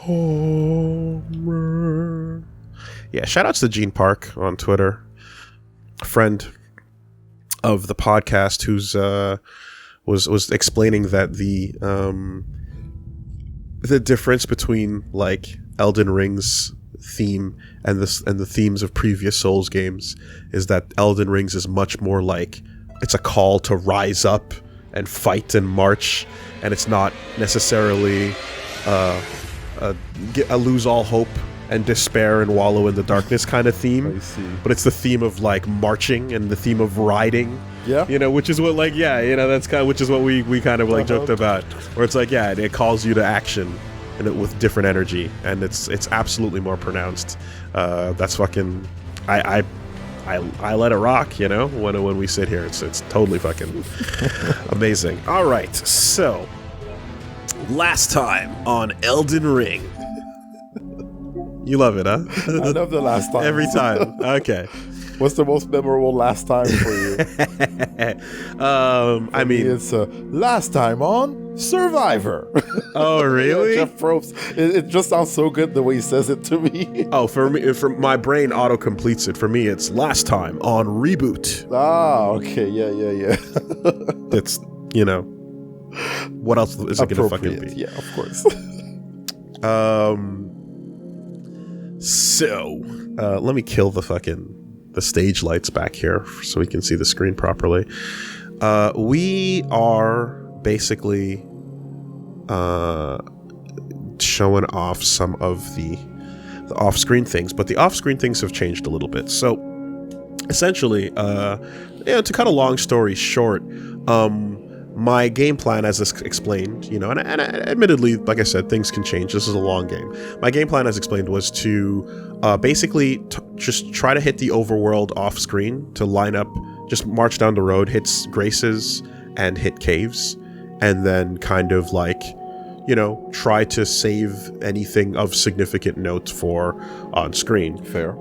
Homer. Yeah, shout outs to Gene Park on Twitter, a friend of the podcast who's was explaining that the difference between like Elden Ring's theme and the themes of previous Souls games is that Elden Rings is much more like it's a call to rise up and fight and march, and it's not necessarily a lose all hope and despair and wallow in the darkness kind of theme. I see. But it's the theme of like marching and the theme of riding. Yeah. You know, which is what like that's kind of which is what we kind of like joked about, where it's like it calls you to action and with different energy, and it's absolutely more pronounced. That's fucking I let it rock, you know, when we sit here. It's totally fucking amazing. All right, so last time on Elden Ring. You love it, huh? I love the last time. Every time. Okay. What's the most memorable last time for you? I mean, it's last time on Survivor. Oh, really? Jeff Probst. It just sounds so good the way he says it to me. Oh, for me, for my brain auto completes it. For me, it's last time on Reboot. Ah, okay, yeah. It's what else is it gonna fucking be? Yeah, of course. So, let me kill the stage lights back here so we can see the screen properly. We are basically showing off some of the off-screen things, but the off-screen things have changed a little bit. So, essentially, to cut a long story short, my game plan, as explained, and admittedly, like I said, things can change. This is a long game. My game plan, as explained, was to basically just try to hit the overworld off screen, to line up, just march down the road, hit graces and hit caves, and then kind of like, try to save anything of significant note for on screen. Fair.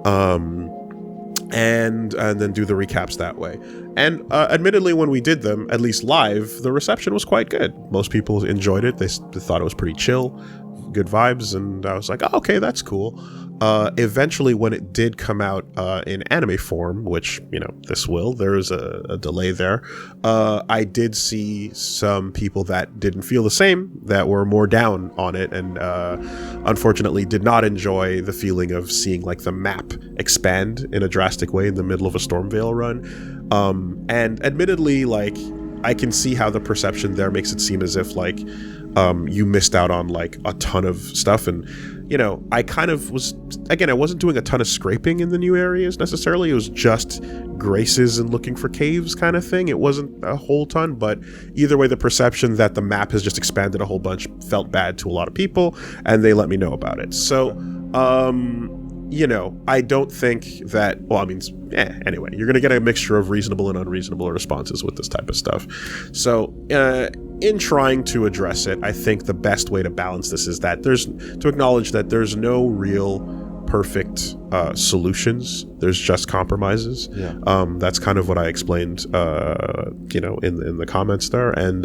And then do the recaps that way. And admittedly, when we did them, at least live, the reception was quite good. Most people enjoyed it. They thought it was pretty chill, good vibes, and I was like, oh, okay, that's cool. Eventually, when it did come out in anime form, which, there was a delay there, I did see some people that didn't feel the same, that were more down on it, and unfortunately did not enjoy the feeling of seeing like the map expand in a drastic way in the middle of a Stormveil run. And admittedly, like, I can see how the perception there makes it seem as if like you missed out on like a ton of stuff. And I kind of was, again, I wasn't doing a ton of scraping in the new areas necessarily. It was just graces and looking for caves kind of thing. It wasn't a whole ton, but either way, the perception that the map has just expanded a whole bunch felt bad to a lot of people, and they let me know about it. So I don't think that, anyway, you're going to get a mixture of reasonable and unreasonable responses with this type of stuff. So, in trying to address it, I think the best way to balance this is that to acknowledge that there's no real perfect solutions. There's just compromises. Yeah. That's kind of what I explained, in the comments there. And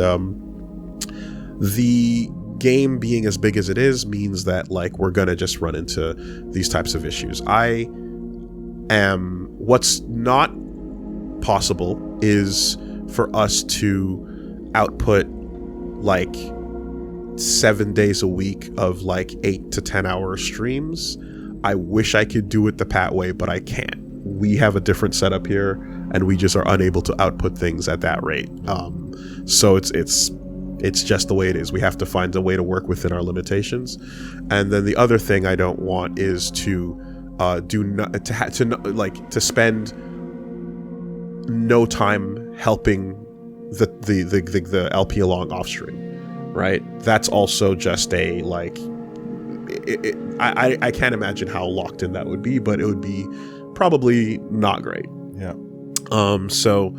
the game being as big as it is means that like we're gonna just run into these types of issues. What's not possible is for us to output like 7 days a week of like 8 to 10 hour streams. I wish I could do it the Pat way, but I can't. We have a different setup here, and we just are unable to output things at that rate. So it's just the way it is. We have to find a way to work within our limitations. And then the other thing I don't want is to spend no time helping the LP along off stream, right? That's also just a like. I can't imagine how locked in that would be, but it would be probably not great. Yeah. So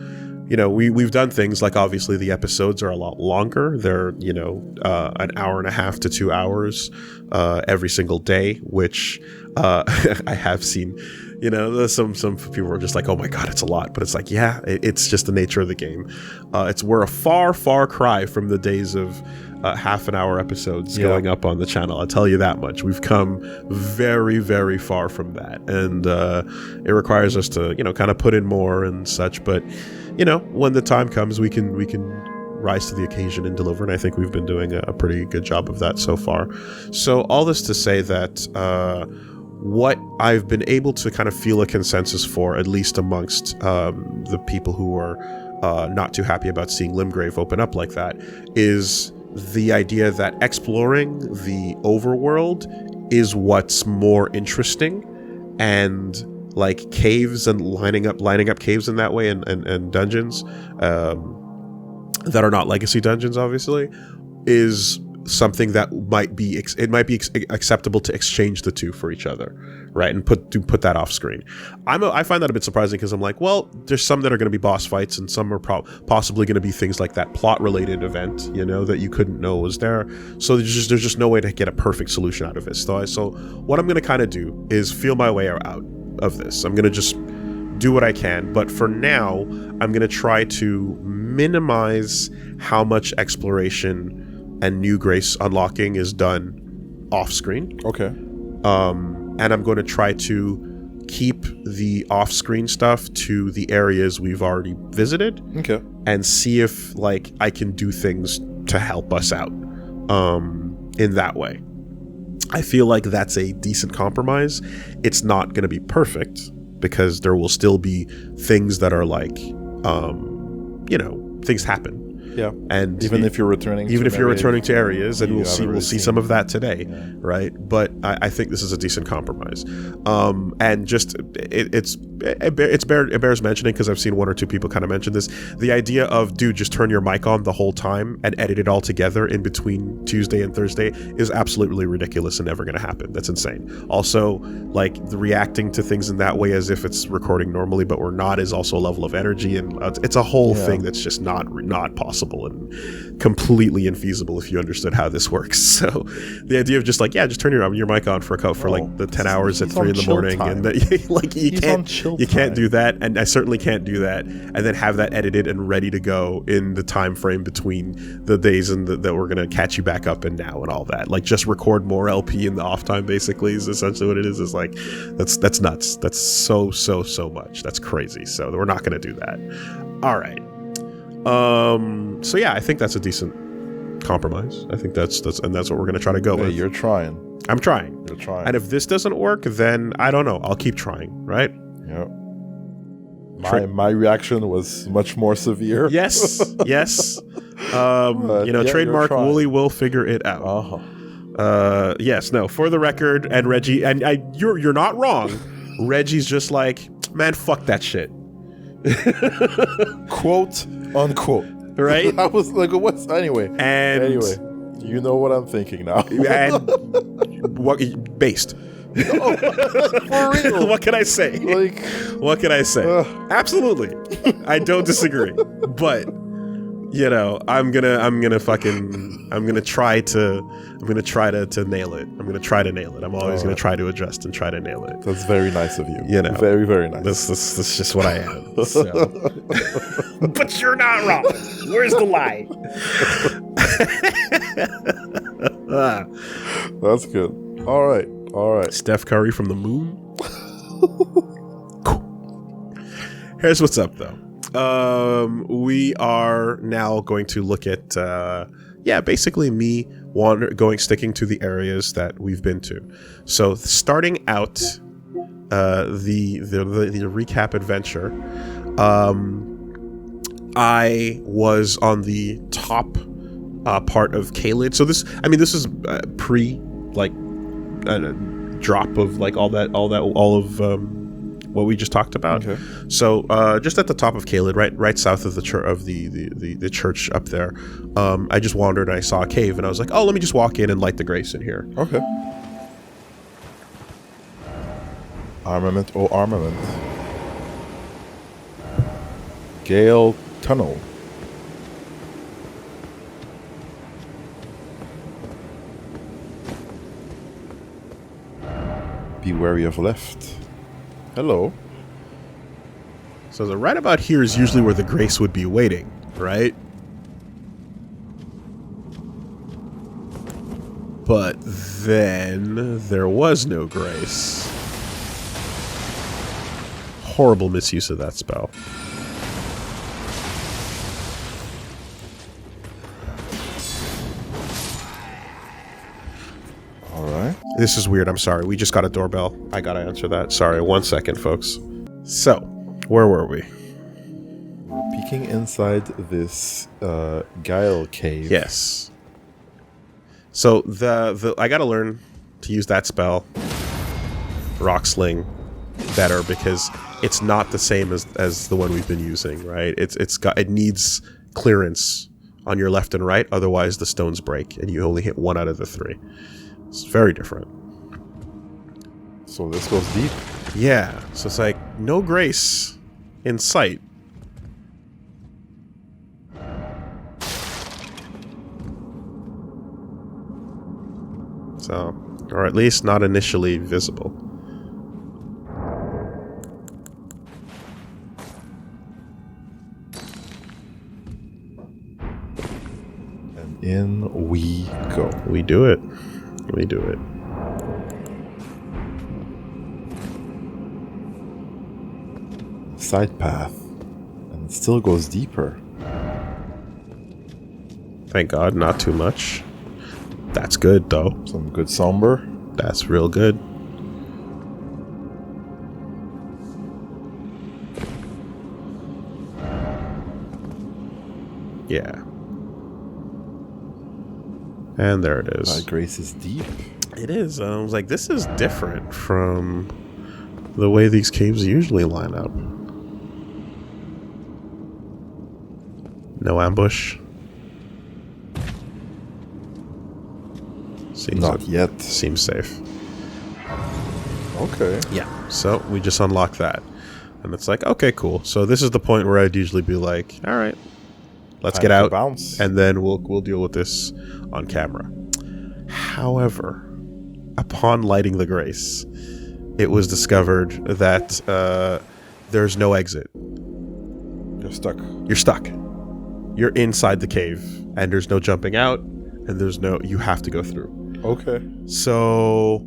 we've done things like, obviously the episodes are a lot longer. They're, an hour and a half to 2 hours every single day, which I have seen, some people are just like, oh my God, it's a lot. But it's like, yeah, it's just the nature of the game. We're a far, far cry from the days of half an hour episodes going up on the channel. I'll tell you that much. We've come very, very far from that. And it requires us to, kind of put in more and such. But, when the time comes, we can rise to the occasion and deliver. And I think we've been doing a pretty good job of that so far. So all this to say that what I've been able to kind of feel a consensus for, at least amongst the people who are not too happy about seeing Limgrave open up like that, is the idea that exploring the overworld is what's more interesting, and like caves and lining up caves in that way, and dungeons that are not legacy dungeons, obviously, is something that might be acceptable to exchange the two for each other, right? And put that off screen. I find that a bit surprising, because I'm like, well, there's some that are going to be boss fights, and some are possibly going to be things like that plot related event, that you couldn't know was there. So there's just no way to get a perfect solution out of this. So what I'm going to kind of do is feel my way out of this. I'm going to just do what I can, but for now, I'm going to try to minimize how much exploration and new grace unlocking is done off screen. Okay. And I'm going to try to keep the off screen stuff to the areas we've already visited. Okay. And see if I can do things to help us out in that way. I feel like that's a decent compromise. It's not going to be perfect, because there will still be things that are things happen. Yeah, and even if you're returning to areas, and we'll see some of that today, right? But I think this is a decent compromise, and just it bears mentioning, because I've seen one or two people kind of mention this. The idea of, dude, just turn your mic on the whole time and edit it all together in between Tuesday and Thursday is absolutely ridiculous and never going to happen. That's insane. Also, the reacting to things in that way as if it's recording normally, but we're not, is also a level of energy, and it's a whole thing that's just not possible and completely infeasible if you understood how this works. So the idea of just turn your mic on for the 10 hours at 3 in the morning, and that you can't do that, and I certainly can't do that, and then have that edited and ready to go in the time frame between the days and that we're gonna catch you back up and now and all that. Just record more LP in the off time, basically, is essentially what it is. That's nuts. That's so much. That's crazy. So we're not gonna do that. All right. So yeah, I think that's a decent compromise. I think that's what we're going to try to go with. You're trying. I'm trying. You're trying. And if this doesn't work, then I don't know. I'll keep trying, right? Yeah. My reaction was much more severe. Yes. Trademark Woolie will figure it out. Yes, no, for the record, and Reggie, and you're not wrong. Reggie's just like, man, fuck that shit. Quote unquote, right? I was like, what's anyway, you know what I'm thinking now. And what based? No, for real. What can I say? What can I say? Absolutely, I don't disagree. But I'm gonna try to nail it. I'm gonna try to nail it. I'm always gonna try to adjust and try to nail it. That's very nice of you. Very, very nice. That's just what I am. So. But you're not wrong. Where's the lie? That's good. All right. Steph Curry from the moon. Cool. Here's what's up, though. We are now going to look at basically me sticking to the areas that we've been to. So starting out the recap adventure, I was on the top part of Caelid. So this is pre drop of all of what we just talked about. Okay. So just at the top of Caelid, right south of the church up there, I just wandered and I saw a cave, and I was like, oh, let me just walk in and light the grace in here. Okay. Armament, armament. Gale tunnel. Be wary of left. Hello. So the right about here is usually where the Grace would be waiting, right? But then there was no Grace. Horrible misuse of that spell. Alright. This is weird, I'm sorry. We just got a doorbell. I gotta answer that. Sorry, 1 second, folks. So, where were we? Peeking inside this Guile cave. Yes. So the I gotta learn to use that spell, Rock Sling, better because it's not the same as the one we've been using, right? It needs clearance on your left and right, otherwise the stones break and you only hit 1 out of the 3. It's very different. So this goes deep. Yeah. So it's like no Grace in sight. So, or at least not initially visible. And in we go. We do it. We do it. Side path. And it still goes deeper. Thank God, not too much. That's good, though. Some good somber. That's real good. Yeah. And there it is. Grace is deep. It is. I was like, this is different from the way these caves usually line up. No ambush. Seems Not yet. Seems safe. Okay. Yeah. So we just unlock that. And it's like, okay, cool. So this is the point where I'd usually be like, all right, let's get out. Bounce. And then we'll deal with this on camera. However, upon lighting the Grace, it was discovered that there's no exit. You're stuck. You're stuck. You're inside the cave, and there's no jumping out, and you have to go through. Okay. So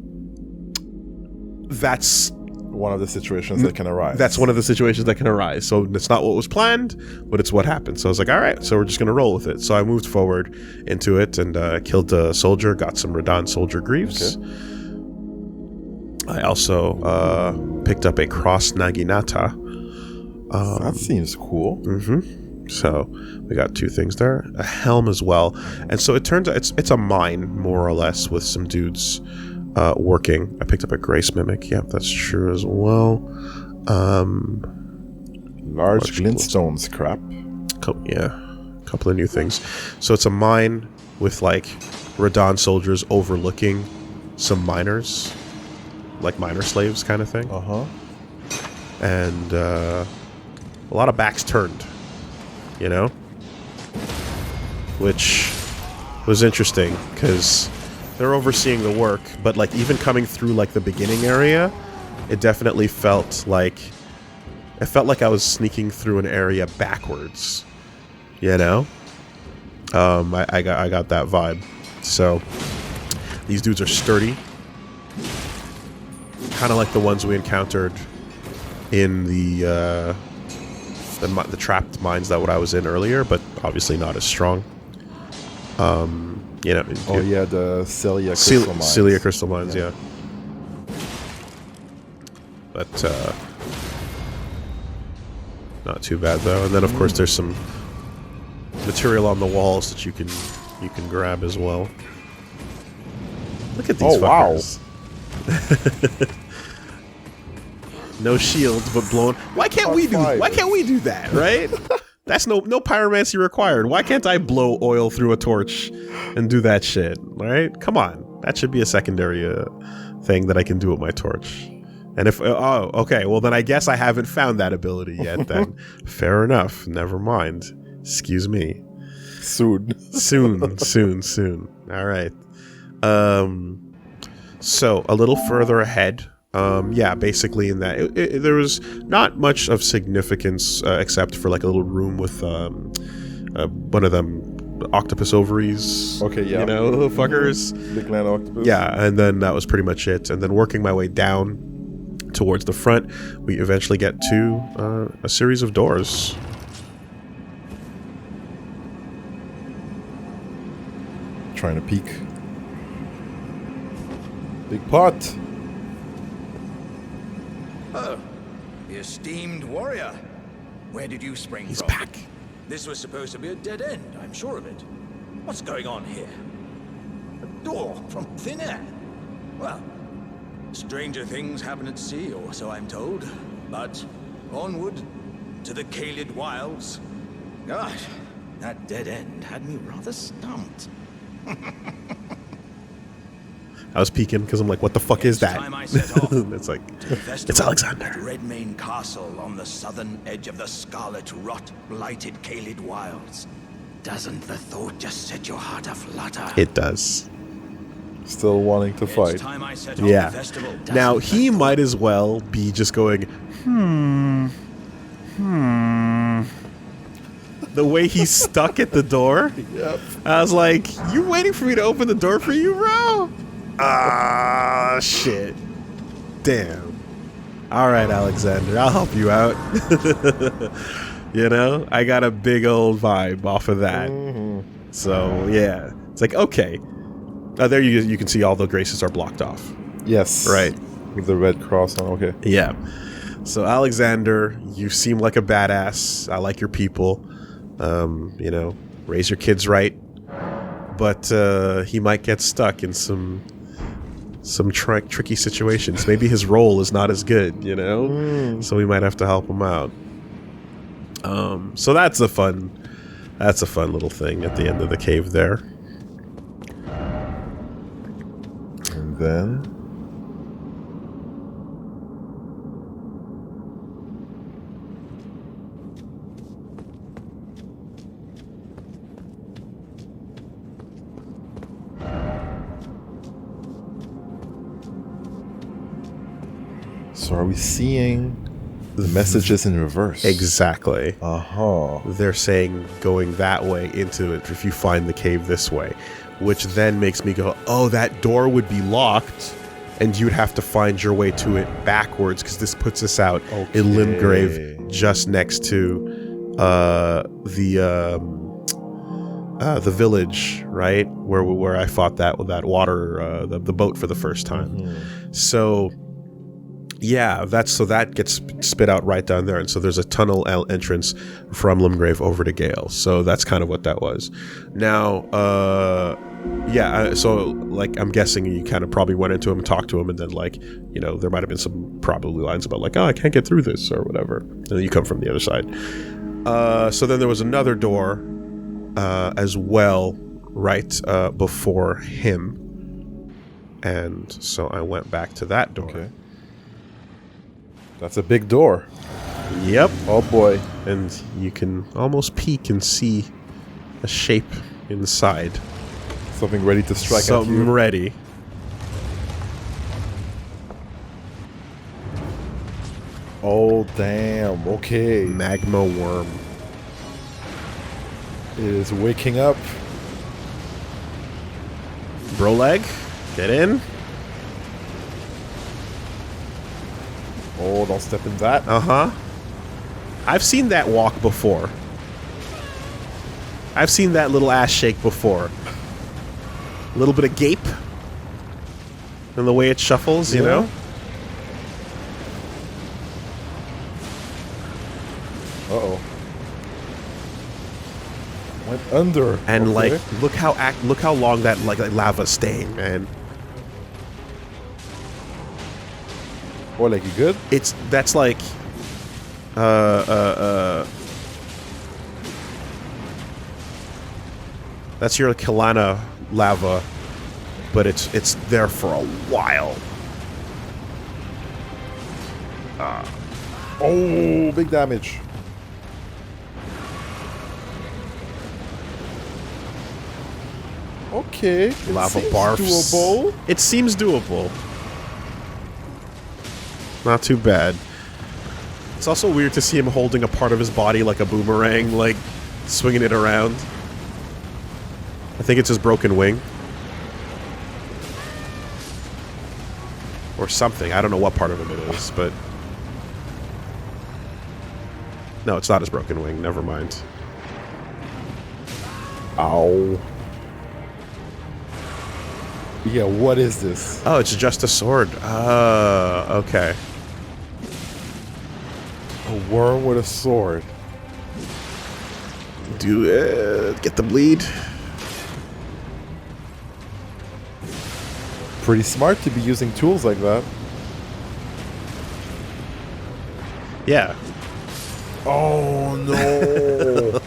that's one of the situations that can arise. That's one of the situations that can arise. So it's not what was planned, but it's what happened. So I was like, all right, so we're just going to roll with it. So I moved forward into it and killed a soldier, got some Radon soldier greaves. Okay. I also picked up a cross Naginata. That seems cool. Mm-hmm. So we got 2 things there, a helm as well. And so it turns out it's a mine, more or less, with some dudes working. I picked up a Grace Mimic. Yep, that's true as well. Large glintstone scrap. A couple of new things. So it's a mine with like Radon soldiers overlooking some miners, like miner slaves kind of thing. And a lot of backs turned, you know, which was interesting because they're overseeing the work, but like even coming through like the beginning area, it definitely felt like I was sneaking through an area backwards, you know. I got that vibe. So these dudes are sturdy, kind of like the ones we encountered in the trapped mines that I was in earlier, but obviously not as strong. You know. Oh yeah, the Celia crystal mines. Celia crystal mines, yeah. But not too bad though. And then of course there's some material on the walls that you can grab as well. Look at these fuckers. Wow. No shields, but blown. Why can't we do that, right? That's no pyromancy required. Why can't I blow oil through a torch and do that shit, right? Come on. That should be a secondary thing that I can do with my torch. And if oh, okay, well then I guess I haven't found that ability yet. Then fair enough. Never mind. Excuse me. Soon. soon. All right. So a little further ahead. Yeah, basically in that there was not much of significance except for like a little room with one of them octopus ovaries. Okay, yeah. You know, fuckers. Big land octopus. Yeah, and then that was pretty much it. And then working my way down towards the front, we eventually get to a series of doors. Trying to peek. Big pot. Oh, the esteemed warrior. Where did you spring He's from? back. This was supposed to be a dead end, I'm sure of it. What's going on here? A door from thin air? Well, stranger things happen at sea, or so I'm told. But onward to the Kaled Wilds. Gosh, that dead end had me rather stumped. I was peeking because I'm like, what the fuck is that? Time I set off It's like, to the festival it's Alexander. at Redmane Castle on the southern edge of the scarlet rot blighted Kaled Wilds. Doesn't the thought just set your heart aflutter? It does. Still wanting to fight. It's time I set off Yeah. the festival. Now, Doesn't he the might as well be just going, The way he's stuck at the door. Yep. I was like, you waiting for me to open the door for you, bro? Ah, shit. Damn. All right, Alexander, I'll help you out. You know, I got a big old vibe off of that. So, yeah. It's like, okay. There you can see all the graces are blocked off. Yes. Right. With the red cross on. Okay. Yeah. So, Alexander, you seem like a badass. I like your people. You know, raise your kids right. But he might get stuck in some tricky situations. Maybe his role is not as good, you know? So we might have to help him out. So that's a fun little thing at the end of the cave there. And then so are we seeing the messages in reverse? Exactly. Uh-huh. They're saying going that way into it if you find the cave this way, which then makes me go, oh, that door would be locked and you'd have to find your way to it backwards because this puts us out in Limgrave just next to the village, right? Where I fought that water, the boat for the first time. So yeah, that gets spit out right down there, and so there's a tunnel entrance from Limgrave over to Gale. So that's kind of what that was. Now, yeah, so like I'm guessing you kind of probably went into him and talked to him, and then like, you know, there might have been some probably lines about like, oh, I can't get through this or whatever, and then you come from the other side. So then there was another door as well, right before him, and so I went back to that door. Okay. That's a big door. Yep. Oh boy. And you can almost peek and see a shape inside. Something ready to strike at Something you. ready. Oh damn. Okay. Magma worm. It is waking up. Broleg, get in. Oh, don't step in that. Uh-huh. I've seen that walk before. I've seen that little ass shake before. A little bit of gape. And the way it shuffles, you know? Uh-oh. Went under. And Okay. like, look how long that like lava staying, man. Oh, like you good? That's like that's your Kelana lava, but it's there for a while. Oh, big damage. Okay. Lava seems barfs. doable. It seems doable. Not too bad. It's also weird to see him holding a part of his body like a boomerang, like swinging it around. I think it's his broken wing. Or something. I don't know what part of him it is, but... No, it's not his broken wing. Never mind. Ow. Yeah, what is this? Oh, it's just a sword. Okay. A worm with a sword. Do it. Get the bleed. Pretty smart to be using tools like that. Yeah. Oh no.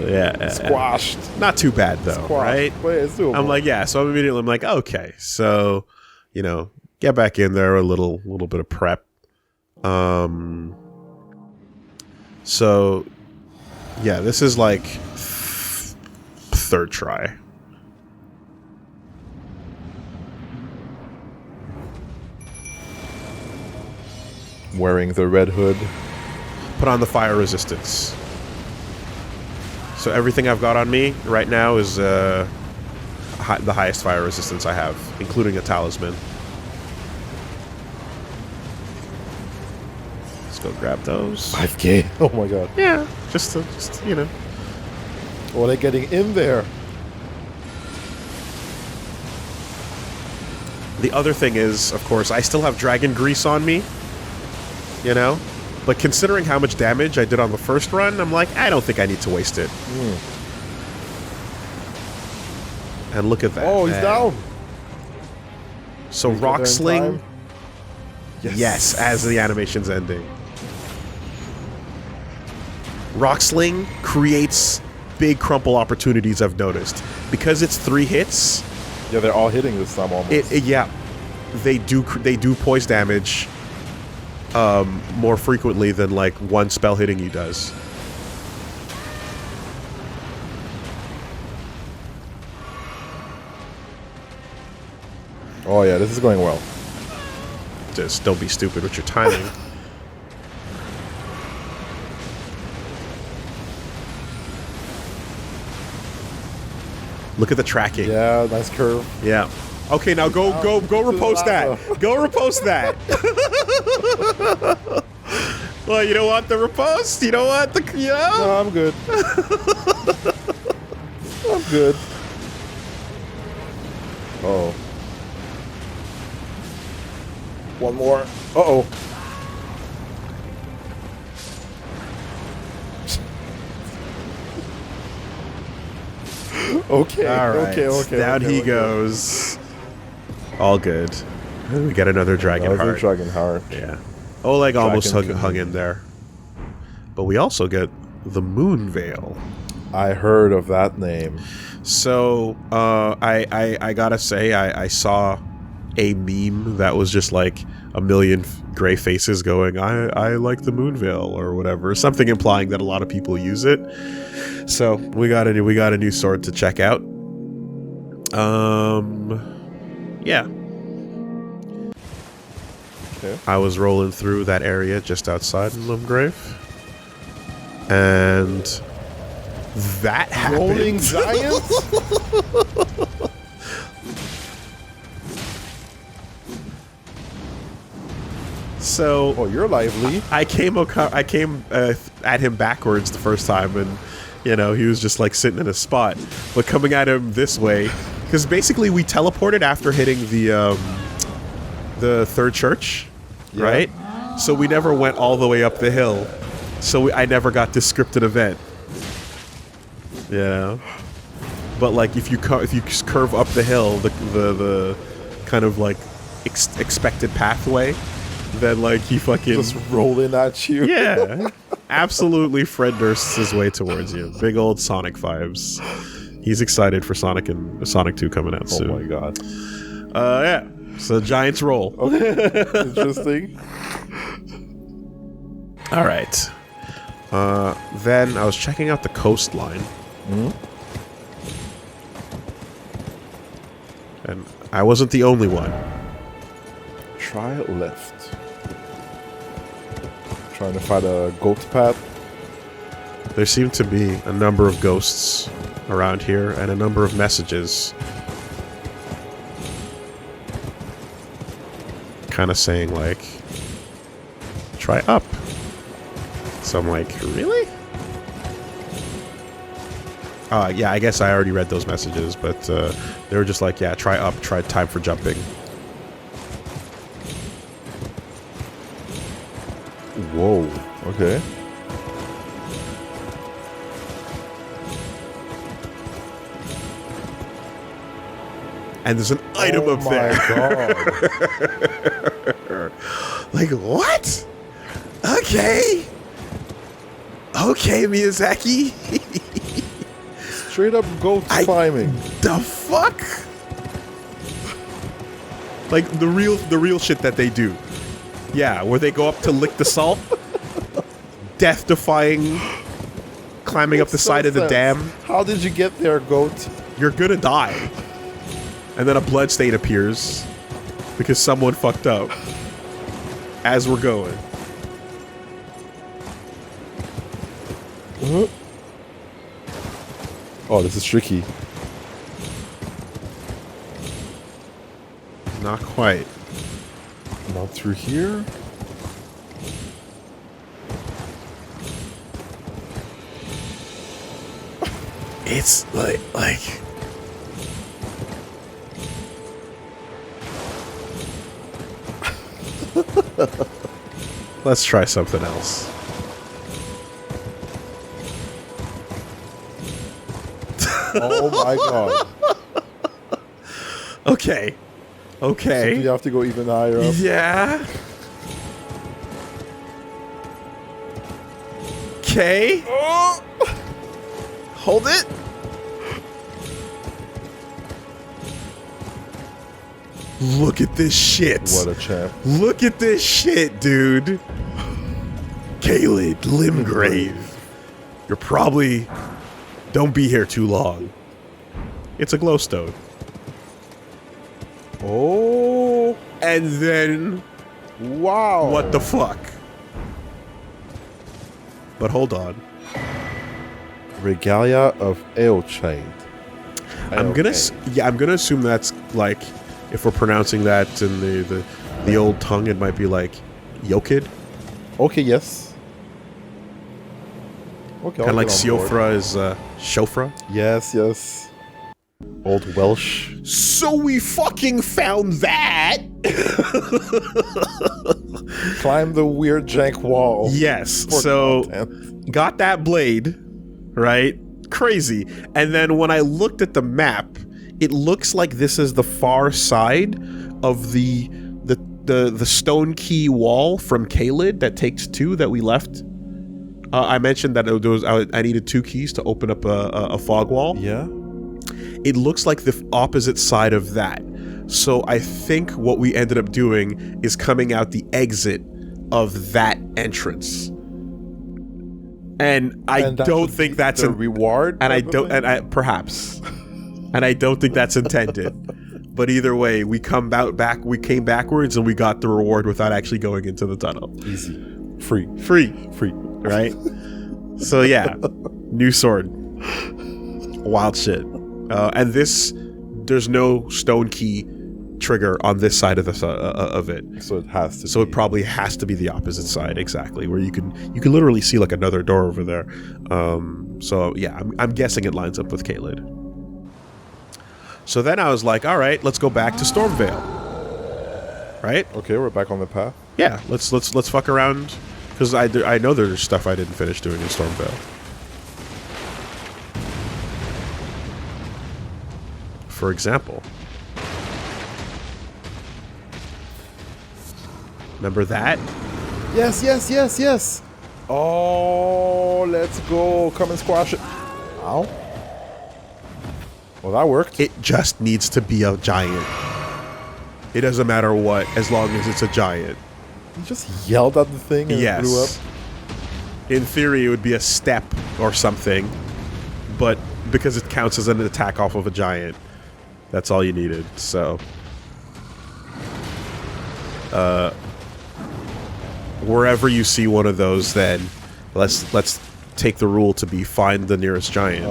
Yeah. Squashed. Not too bad though, Squashed. right? But it's doable. I'm like, yeah. So I'm like, okay. So, you know, get back in there, a little bit of prep. So, yeah, this is like third try. Wearing the red hood. Put on the fire resistance. So everything I've got on me right now is the highest fire resistance I have, including a talisman. Let's go grab those. 5K. Oh my god. Yeah, just you know. Oh, they're getting in there. The other thing is, of course, I still have dragon grease on me. You know? But considering how much damage I did on the first run, I'm like, I don't think I need to waste it. And look at that. Oh, he's down. So Did we get Rock there in Sling. time? Yes, as the animation's ending. Rock Sling creates big crumple opportunities, I've noticed. Because it's 3 hits. Yeah, they're all hitting this time almost. Yeah. They do poise damage more frequently than like one spell hitting you does. Oh yeah, this is going well. Just don't be stupid with your timing. Look at the tracking. Yeah, nice curve. Yeah. Okay, now go repost that. Go repost that. Well, you don't want the repost? You don't want the, you know? No, I'm good. I'm good. Oh. One more. Uh-oh. Okay. All right. Okay. Down he okay. goes. All good. We got another dragon Another heart. dragon heart. Yeah. Oleg almost Dragon hung in there. But we also get the Moon Veil. I heard of that name. So, I gotta say, I saw a meme that was just like a million gray faces going, I like the Moon Veil or whatever, something implying that a lot of people use it. So we got a new sword to check out. Yeah. Okay. I was rolling through that area just outside Limgrave, and that happened. Rolling Giants? So Oh, you're lively. I came at him backwards the first time, and you know he was just like sitting in a spot. But coming at him this way, because basically we teleported after hitting the third church, Yeah. right? So we never went all the way up the hill. So I never got this scripted event. You know, but like if you curve up the hill, the kind of like expected pathway, then like he fucking Just rolling at you. yeah, absolutely Fred Durst's his way towards you. Big old Sonic vibes. He's excited for Sonic 2 coming out Oh soon. my god. Yeah. It's a giant's roll. Interesting. All right. Then I was checking out the coastline. And I wasn't the only one. Try left. Trying to find a goat path. There seem to be a number of ghosts around here and a number of messages. Kind of saying, like, try up. So I'm like, really? Yeah, I guess I already read those messages, but they were just like, yeah, try up, try time for jumping. Whoa. Okay. And there's an item up there. Oh my god. Like, what? Okay. Okay, Miyazaki. Straight up goat climbing. The fuck? Like the real shit that they do. Yeah, where they go up to lick the salt. Death-defying, climbing up the side of the dam. How did you get there, goat? You're gonna die. And then a bloodstain appears because someone fucked up as we're going. Oh, this is tricky. Not quite. Not through here. It's like let's try something else. Oh my god. Okay. Okay. So you have to go even higher up. Yeah. Okay. Hold it. Look at this shit. What a champ. Look at this shit, dude. Caelid Limgrave. You're probably... Don't be here too long. It's a glowstone. Oh. And then... Wow. What the fuck? But hold on. Regalia of Eochain. I'm gonna assume that's like, if we're pronouncing that in the old tongue, it might be like Yokid. Okay, yes. Okay, Kind of like Siofra is Shofra. Yes, yes. Old Welsh. So we fucking found that. Climb the weird jank wall. Yes. For So content. got that blade, right? Crazy. And then when I looked at the map, it looks like this is the far side of the stone key wall from Caelid that takes 2 that we left. I mentioned that I needed 2 keys to open up a fog wall. Yeah. It looks like the opposite side of that. So I think what we ended up doing is coming out the exit of that entrance. And I don't think that's a reward. And I don't, and I perhaps, and I don't think that's intended. But either way, we came backwards and we got the reward without actually going into the tunnel. Easy, free, right? So yeah, new sword, wild shit. And there's no stone key trigger on this side of it. So it has to. So it probably has to be the opposite side, exactly, where you can literally see like another door over there. So yeah, I'm guessing it lines up with Caelid. So then I was like, all right, let's go back to Stormvale. Right? Okay, we're back on the path. Yeah, let's fuck around, because I know there's stuff I didn't finish doing in Stormvale. For example, remember that? Yes. Oh, let's go. Come and squash it. Ow. Well, that worked. It just needs to be a giant. It doesn't matter what, as long as it's a giant. He just yelled at the thing and it blew up. Yes. In theory, it would be a step or something, but because it counts as an attack off of a giant, that's all you needed. So, wherever you see one of those, then let's take the rule to be find the nearest giant.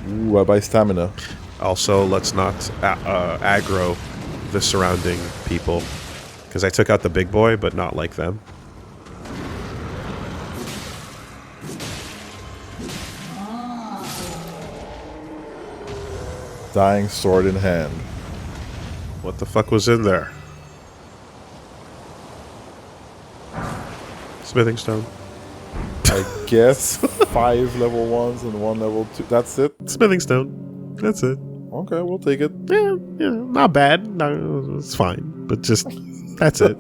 Ooh, I buy stamina. Also, let's not aggro the surrounding people, because I took out the big boy, but not like them. Dying sword in hand. What the fuck was in there? Smithing stone. I guess 5 level 1s and 1 level 2. That's it? Smithing stone. That's it. Okay, we'll take it. Yeah, not bad. No, it's fine. But just, that's it.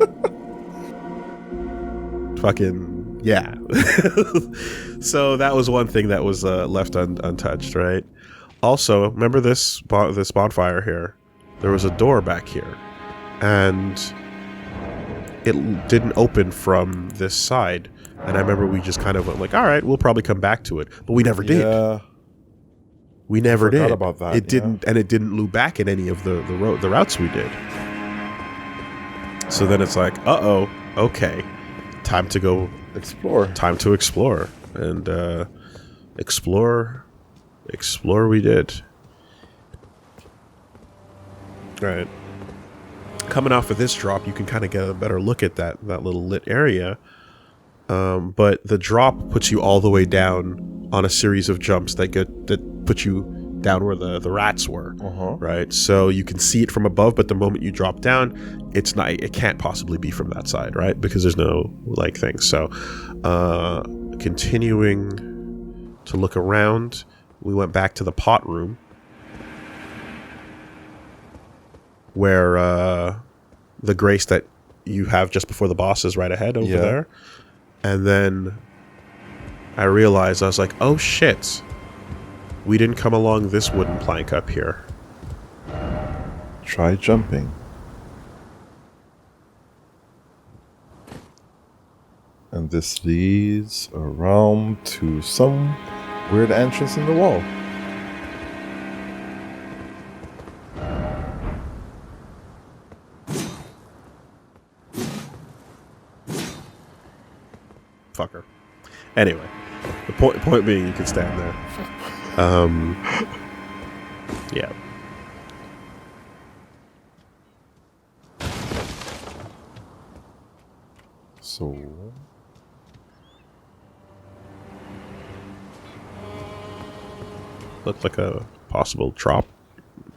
Fucking, yeah. So that was one thing that was left untouched, right? Also, remember this bonfire here? There was a door back here. And it didn't open from this side. And I remember we just kind of went like, all right, we'll probably come back to it. But we never did. Yeah. We never did. About that, it didn't, and it didn't loop back in any of the routes we did. So then it's like, uh-oh, okay, time to go explore. Time to explore, and explore we did. All right. Coming off of this drop, you can kind of get a better look at that little lit area. But the drop puts you all the way down on a series of jumps that put you down where the rats were, right? So you can see it from above, but the moment you drop down, it can't possibly be from that side, right? Because there's no like thing. So continuing to look around, we went back to the pot room where the grace that you have just before the boss is right ahead over there. And then I realized, I was like, oh shit, we didn't come along this wooden plank up here. Try jumping. And this leads around to some weird entrance in the wall. Fucker. Anyway, the point being, you can stand there. Yeah. So Looked like a possible drop.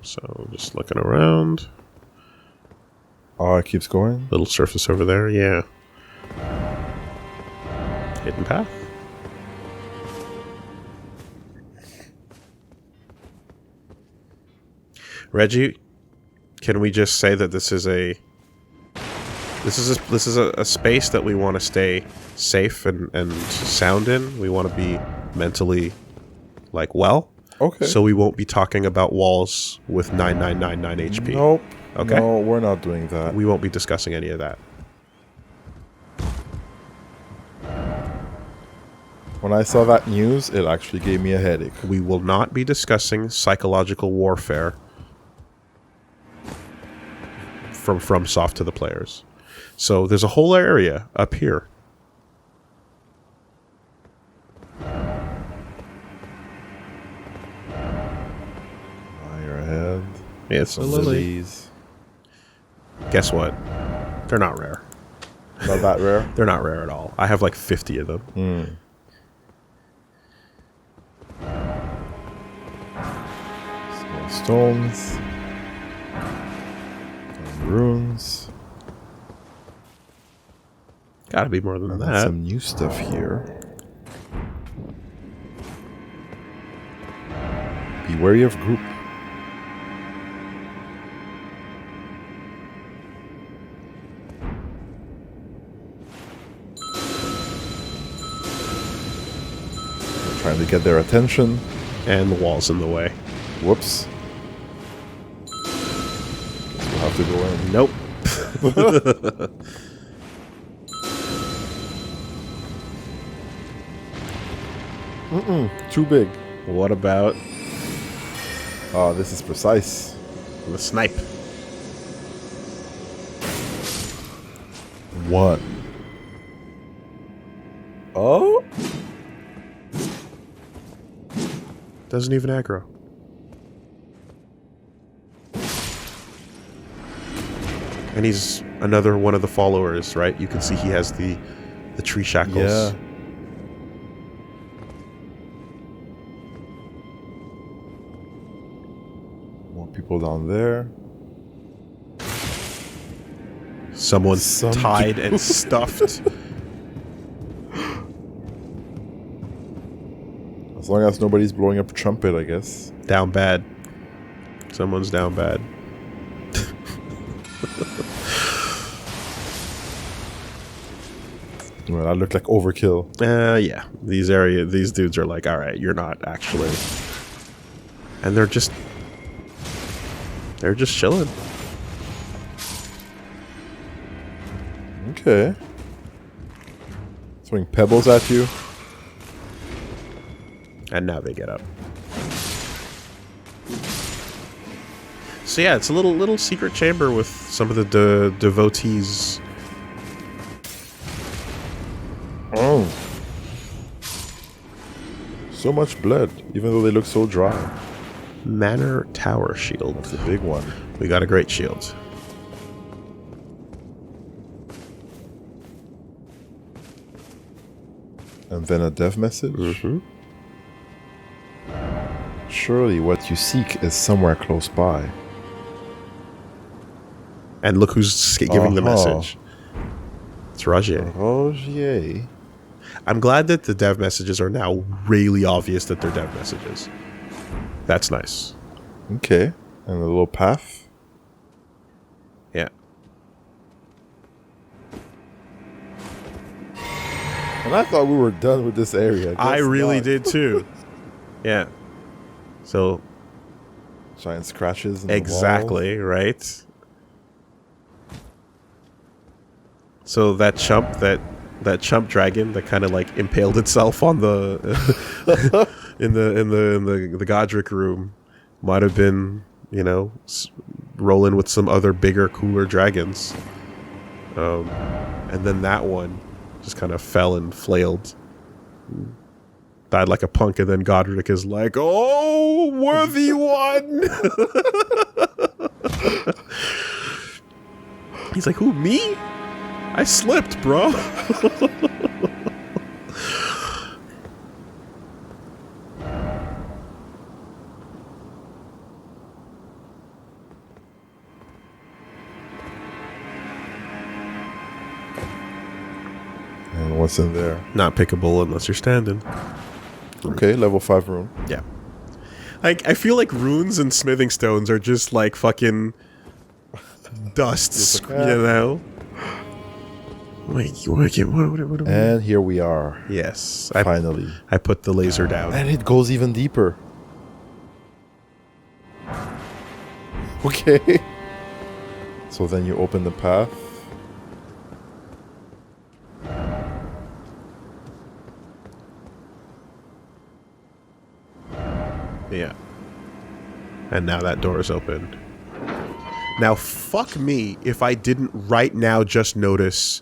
So just looking around. Oh, it keeps going? Little surface over there, yeah. Hidden path. Reggie, can we just say that this is a space that we want to stay safe and sound in? We want to be mentally well. Okay. So we won't be talking about walls with 9999 HP. Nope. Okay. No, we're not doing that. We won't be discussing any of that. When I saw that news, it actually gave me a headache. We will not be discussing psychological warfare from FromSoft to the players. So there's a whole area up here. Fire ahead. Yeah, it's a lily. Lilies. Guess what? They're not rare. Not that rare? They're not rare at all. I have like 50 of them. Small stones. And runes. Gotta be more than And that. some new stuff here. Be wary of group. We're trying to get their attention. And the wall's in the way. Whoops. Guess we'll have to go in. Nope. Too big. What about Oh, this is precise. the snipe? 1. Oh? Doesn't even aggro. And he's another one of the followers, right? You can see he has the tree shackles. Yeah. More people down there. Someone's Some tied dude. and stuffed. As long as nobody's blowing up a trumpet, I guess. Down bad. Someone's down bad. Well, that looked like overkill. Yeah. These dudes are like, all right, you're not actually. And they're just chilling. Okay. Throwing pebbles at you. And now they get up. So yeah, it's a little secret chamber with some of the devotees. Oh. So much blood, even though they look so dry. Manor Tower Shield. That's a big one. We got a great shield. And then a dev message. Mm-hmm. Surely what you seek is somewhere close by. And look who's giving the message. It's Roger. Rogier. I'm glad that the dev messages are now really obvious that they're dev messages. That's nice. Okay. And a little path. Yeah. And I thought we were done with this area. I Guess really not. did too. Yeah. So Giant scratches in the exactly, right? So that chump dragon that kind of like impaled itself on the in the Godric room might have been, you know, rolling with some other bigger, cooler dragons. And then that one just kind of fell and flailed. Died like a punk, and then Godric is like, "Oh, worthy one!" He's like, "Who, me? I slipped, bro." And what's in there? Not pickable unless you're standing. Okay, level 5 rune. Yeah. Like, I feel like runes and smithing stones are just like fucking dusts, Just you like, know? Wait, what? And here we are. Yes. Finally. I put the laser down. And it goes even deeper. Okay. So then you open the path. Yeah. And now that door is open. Now, fuck me if I didn't right now just notice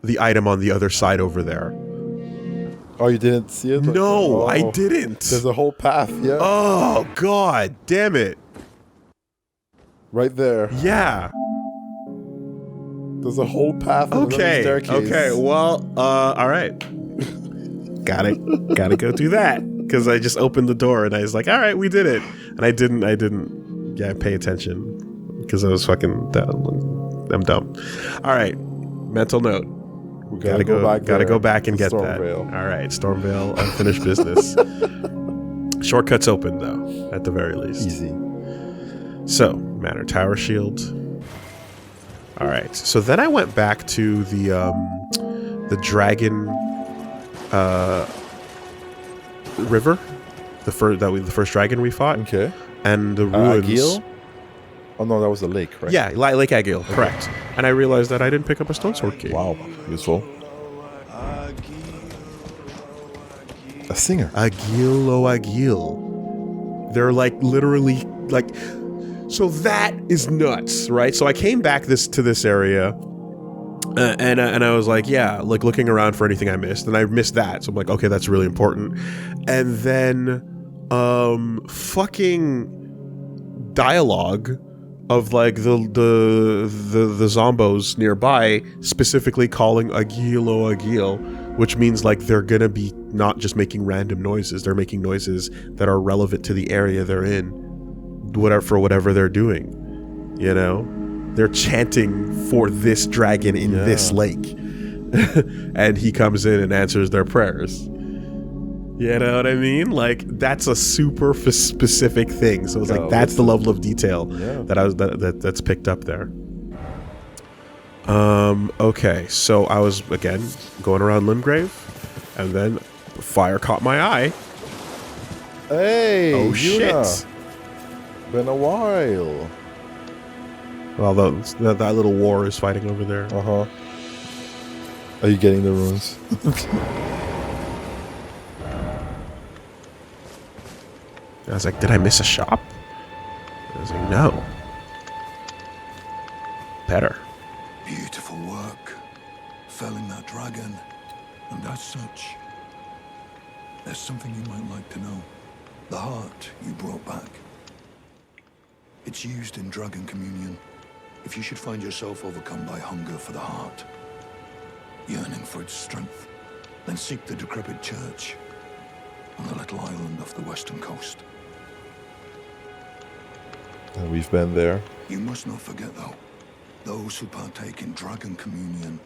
the item on the other side over there. Oh, you didn't see it? No, Oh. I didn't. There's a whole path, yeah. Oh, God damn it. Right there. Yeah. There's a whole path and another Okay. staircase. Okay. Well, all right. Gotta go do that. Because I just opened the door and I was like, all right, we did it. And I didn't pay attention. Because I was fucking dumb. I'm dumb. All right. Mental note. We gotta go back and get that. Stormvale. All right. Stormvale, unfinished business. Shortcuts open, though, at the very least. Easy. So, Manor Tower Shield. All right. So then I went back to the dragon river the first dragon we fought. Okay. And the ruins. Agil? Oh no, that was the lake, right? Yeah, Lake Agil, correct. And I realized that I didn't pick up a stone sword key. Wow, useful. A singer. Agil, oh Agil. They're like literally like. So that is nuts, right? So I came back to this area, and I was like, yeah, like looking around for anything I missed, and I missed that. So I'm like, okay, that's really important. And then, fucking dialogue of like the zombos nearby specifically calling Agil o Agil, which means like they're gonna be not just making random noises, they're making noises that are relevant to the area they're in, whatever they're doing, you know? They're chanting for this dragon in this lake. And he comes in and answers their prayers. You know what I mean? Like, that's a super specific thing. So it's like, that's the level of detail that's picked up there. Okay, so I was, again, going around Limgrave, and then fire caught my eye. Hey, oh, Yuna. shit. Been a while. Well, that little war is fighting over there. Uh-huh. Are you getting the runes? I was like, did I miss a shop? I was like, no. Better. Beautiful work. Felling that dragon. And as such, there's something you might like to know. The heart you brought back. It's used in dragon communion. If you should find yourself overcome by hunger for the heart, yearning for its strength, then seek the decrepit church on the little island off the western coast. And we've been there. You must not forget, though, those who partake in dragon communion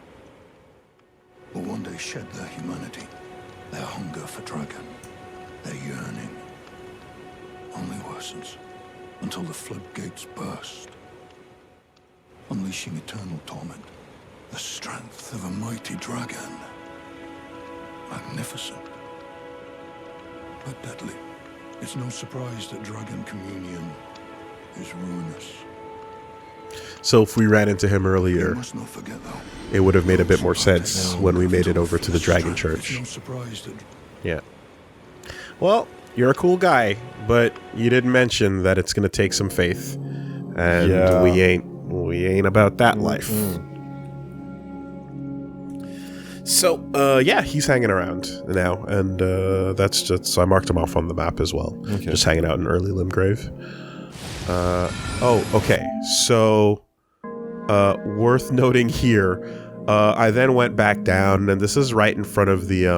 will one day shed their humanity, their hunger for dragon, their yearning only worsens until the floodgates burst, unleashing eternal torment, the strength of a mighty dragon. Magnificent, but deadly. It's no surprise that dragon communion is ruinous. So if we ran into him earlier, You must not forget, though, it would have made a bit more those who sense partake when we made it until over to the fierce Dragon strength. Church. It's no surprise that Yeah. Well, you're a cool guy, but you didn't mention that it's going to take some faith, and Yeah. we ain't about that life. So, yeah, he's hanging around now, and that's just, so I marked him off on the map as well. Okay. Just hanging out in early Limgrave. Oh, okay. So, worth noting here, I then went back down, and this is right in front of the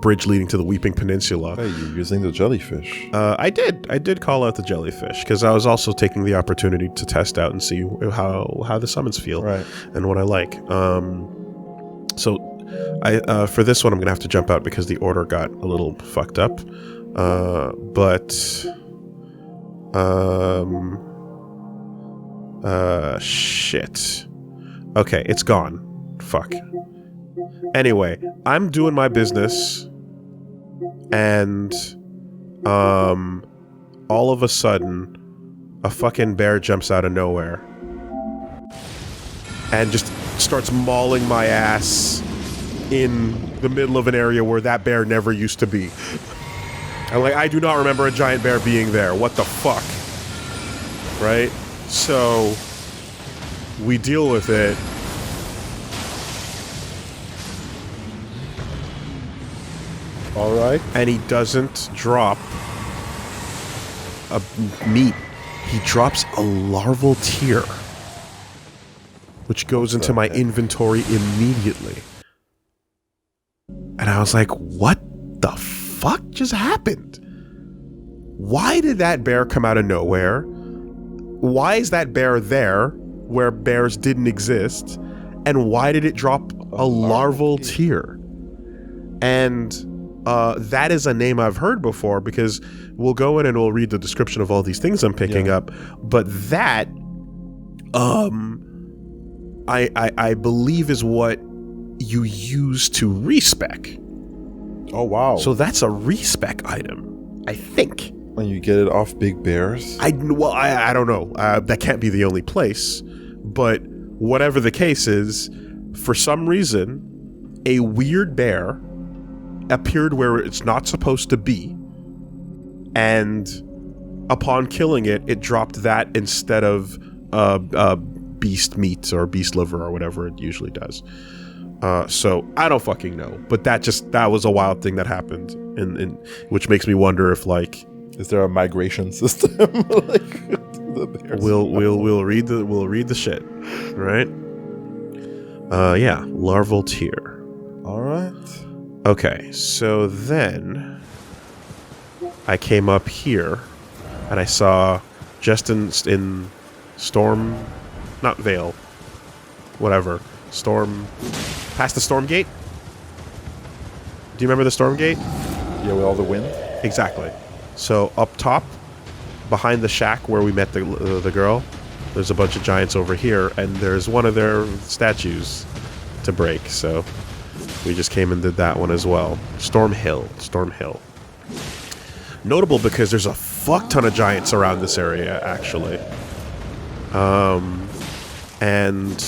bridge leading to the Weeping Peninsula. Hey, you're using the jellyfish. I did call out the jellyfish because I was also taking the opportunity to test out and see how the summons feel, Right. and what I like. So I for this one I'm gonna have to jump out because the order got a little fucked up. Shit. Okay, it's gone. Fuck. Anyway, I'm doing my business, and all of a sudden, a fucking bear jumps out of nowhere and just starts mauling my ass in the middle of an area where that bear never used to be. And like, I do not remember a giant bear being there. What the fuck? Right? So we deal with it. All right. And he doesn't drop a meat. He drops a larval tear, which goes into my inventory immediately. And I was like, what the fuck just happened? Why did that bear come out of nowhere? Why is that bear there where bears didn't exist? And why did it drop a larval tear? And that is a name I've heard before, because we'll go in and we'll read the description of all these things I'm picking up. But that, I believe is what you use to respec. Oh, wow. So that's a respec item, I think. And you get it off big bears? I don't know. That can't be the only place. But whatever the case is, for some reason, a weird bear appeared where it's not supposed to be. And upon killing it, it dropped that instead of beast meat or beast liver or whatever it usually does. So I don't fucking know. But that was a wild thing that happened, in which makes me wonder if like, is there a migration system? Like, the bears? We'll read the shit, right? Yeah, larval tier. All right. Okay, so then I came up here and I saw just in Storm, not Vale, whatever, Storm, past the Storm Gate. Do you remember the Storm Gate? Yeah, with all the wind. Exactly. So up top, behind the shack where we met the girl, there's a bunch of giants over here, and there's one of their statues to break. So we just came and did that one as well. Storm Hill. Notable because there's a fuck ton of giants around this area, actually. And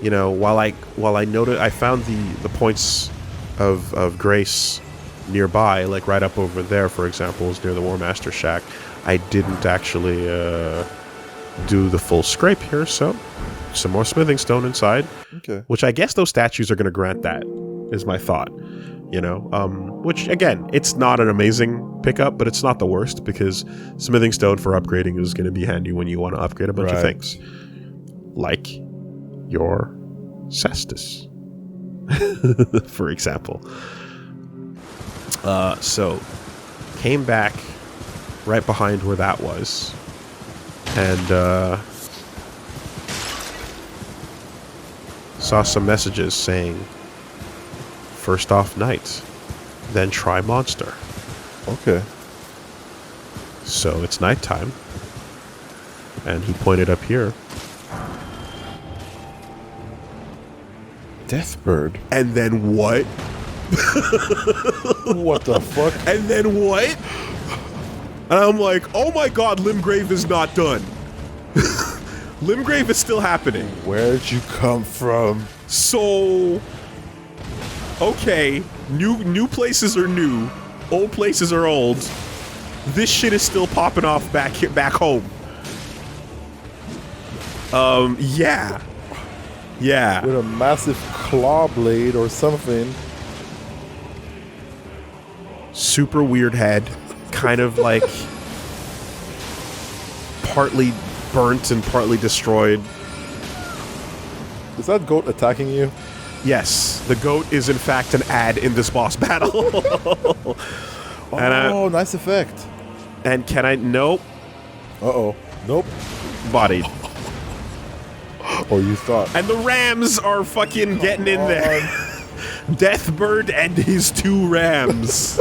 you know, while I noted, I found the points of grace nearby, like right up over there, for example, is near the War Master shack. I didn't actually do the full scrape here, so some more smithing stone inside. Okay. Which I guess those statues are going to grant that, is my thought. You know, which again, it's not an amazing pickup, but it's not the worst, because smithing stone for upgrading is going to be handy when you want to upgrade a bunch of things, like your cestus, for example. So came back right behind where that was, and saw some messages saying, first off knight, then try monster. Okay. So it's nighttime, and he pointed up here. Deathbird. And then what? What the fuck? And then what? And I'm like, oh my god, Limgrave is not done. Limgrave is still happening. Where'd you come from? So, okay, new places are new, old places are old. This shit is still popping off back home. Yeah. With a massive claw blade or something. Super weird head, kind of like partly burnt and partly destroyed. Is that goat attacking you? Yes, the goat is in fact an ad in this boss battle. Oh, nice effect. And can I? Nope. Uh-oh. Nope. Bodied. Or you thought. And the rams are fucking getting in there. Deathbird and his two rams.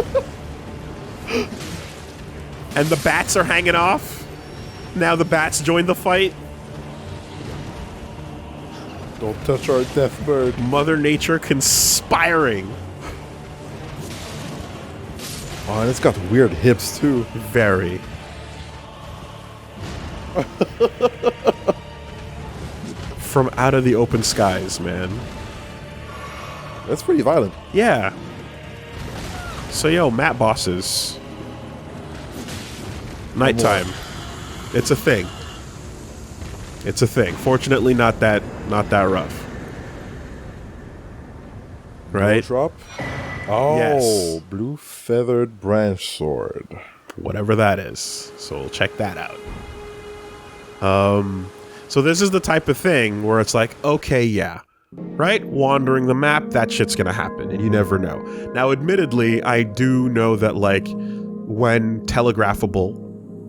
And the bats are hanging off. Now the bats join the fight. Don't touch our Deathbird. Mother Nature conspiring. Oh, and it's got weird hips too. Very. From out of the open skies, man. That's pretty violent. Yeah. So yo, map bosses. Nighttime. It's a thing. It's a thing. Fortunately, not that rough. Right? Drop. Oh, Yes. blue feathered branch sword. Whatever that is. So we'll check that out. So this is the type of thing where it's like, okay, yeah, right? Wandering the map, that shit's gonna happen, and you never know. Now, admittedly, I do know that, like, when telegraphable,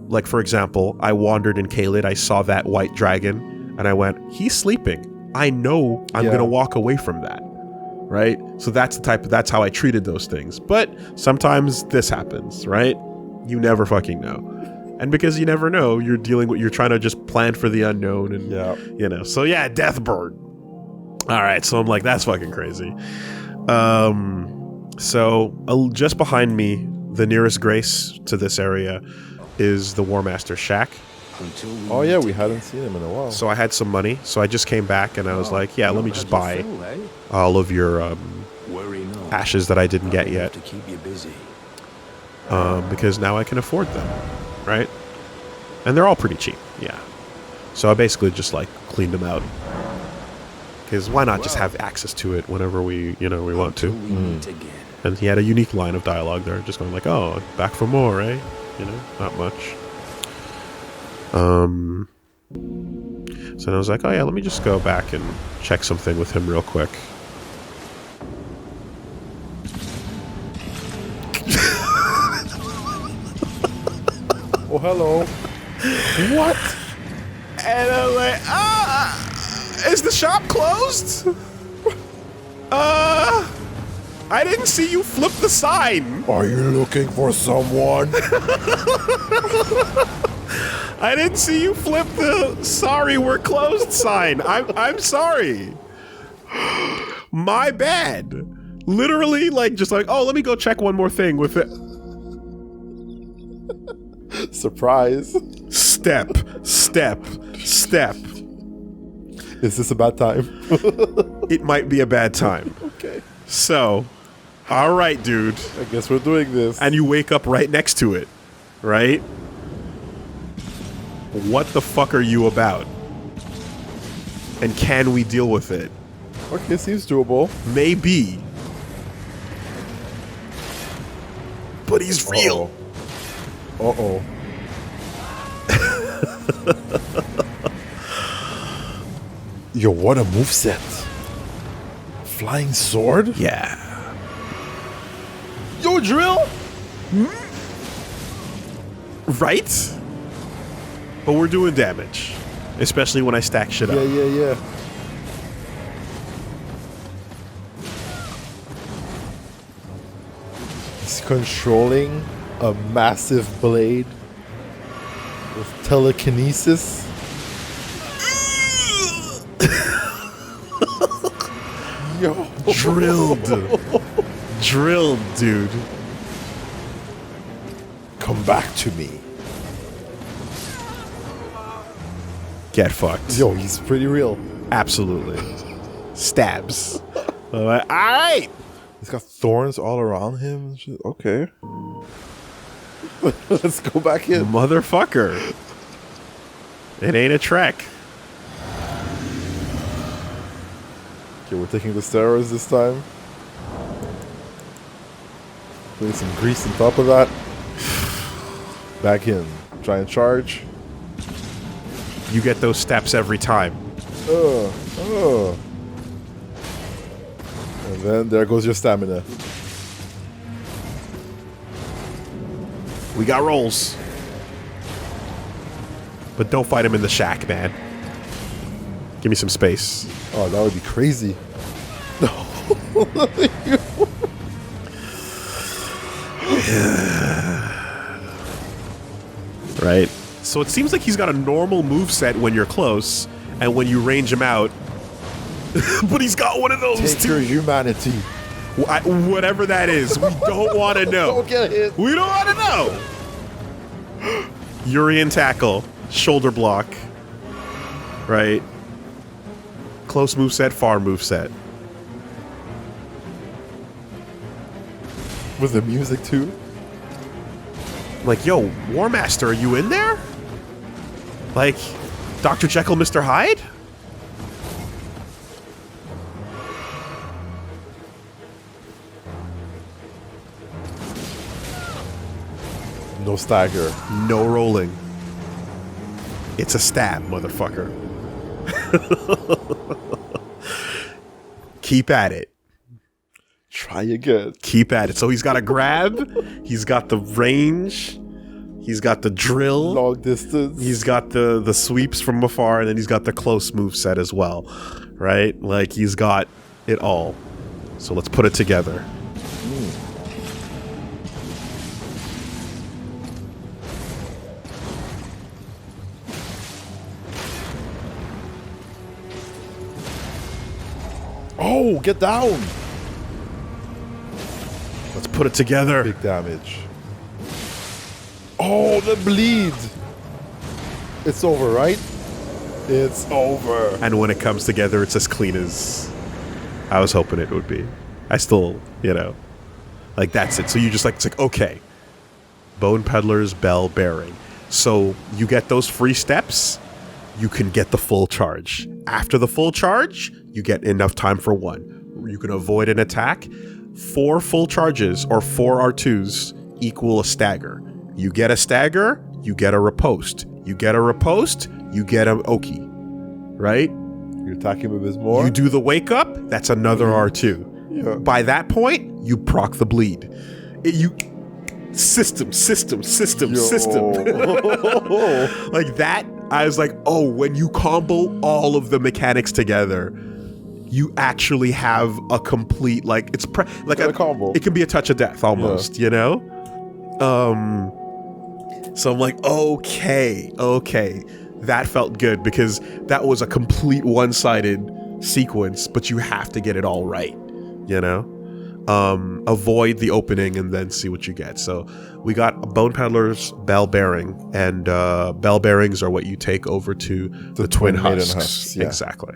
like, for example, I wandered in Caelid, I saw that white dragon, and I went, he's sleeping. I know I'm gonna walk away from that, right? So that's how I treated those things. But sometimes this happens, right? You never fucking know. And because you never know, you're trying to just plan for the unknown, and you know. So yeah, Deathbird. All right, so I'm like, that's fucking crazy. So, just behind me, the nearest grace to this area is the War Master's shack. Oh yeah, we hadn't seen him in a while. So I had some money, so I just came back and I was like, yeah, let me just buy all of your ashes that I didn't get yet. Because now I can afford them, right? And they're all pretty cheap, yeah. So I basically just like cleaned them out. Because why not just have access to it whenever we want to? And he had a unique line of dialogue there, just going like, oh, back for more, eh? Not much. So I was like, oh yeah, let me just go back and check something with him real quick. Oh, hello. What? And I'm like, is the shop closed? I didn't see you flip the sign. Are you looking for someone? I didn't see you flip the sorry we're closed sign. I'm sorry. My bad. Literally just like, oh, let me go check one more thing with it. Surprise. Step. Is this a bad time? It might be a bad time. Okay. So, all right, dude. I guess we're doing this. And you wake up right next to it, right? What the fuck are you about? And can we deal with it? Okay, seems doable. Maybe. But he's real. Uh-oh. Yo, what a moveset. Flying sword? Yeah. Yo, drill! Right? But we're doing damage. Especially when I stack shit up. Yeah. He's controlling a massive blade with telekinesis. Yo. Drilled, dude. Come back to me. Get fucked. Yo, he's pretty real. Absolutely. Stabs. Alright! He's got thorns all around him. And shit. Okay. Let's go back in. Motherfucker. It ain't a trek. Okay, we're taking the steroids this time. Putting some grease on top of that. Back in. Try and charge. You get those steps every time. And then there goes your stamina. We got rolls. But don't fight him in the shack, man. Give me some space. Oh, that would be crazy. Right? So it seems like he's got a normal moveset when you're close, and when you range him out. But he's got one of those Take your humanity. Whatever that is, we don't want to know. Don't get hit. We don't want to know. Urian tackle, shoulder block, right? Close moveset, far moveset. With the music too. Like, yo, War Master, are you in there? Like, Dr. Jekyll, Mr. Hyde? No stagger. No rolling. It's a stab, motherfucker. Keep at it. Try again. Keep at it. So he's got a grab. He's got the range. He's got the drill. Long distance. He's got the sweeps from afar, and then he's got the close move set as well. Right? Like, he's got it all. So let's put it together. Oh, get down! Put it together. Big damage. Oh, the bleed. It's over, right? It's over. And when it comes together, it's as clean as I was hoping it would be. I still, like that's it. So you just it's like, okay. Bone Peddler's Bell Bearing. So you get those free steps, you can get the full charge. After the full charge, you get enough time for one. You can avoid an attack. 4 full charges or 4 R2s equal a stagger. You get a stagger, you get a riposte. You get a riposte, you get an Oki. Right? You attack him with his more. You do the wake up, that's another R2. Yeah. By that point, you proc the bleed. System. Like that, I was like, oh, when you combo all of the mechanics together, you actually have a complete, it's like a combo. It can be a touch of death almost, So I'm like, okay. That felt good because that was a complete one-sided sequence, but you have to get it all right, avoid the opening and then see what you get. So we got a Bone Peddler's Bell Bearing, and bell bearings are what you take over to the Twin Husks. Yeah. Exactly.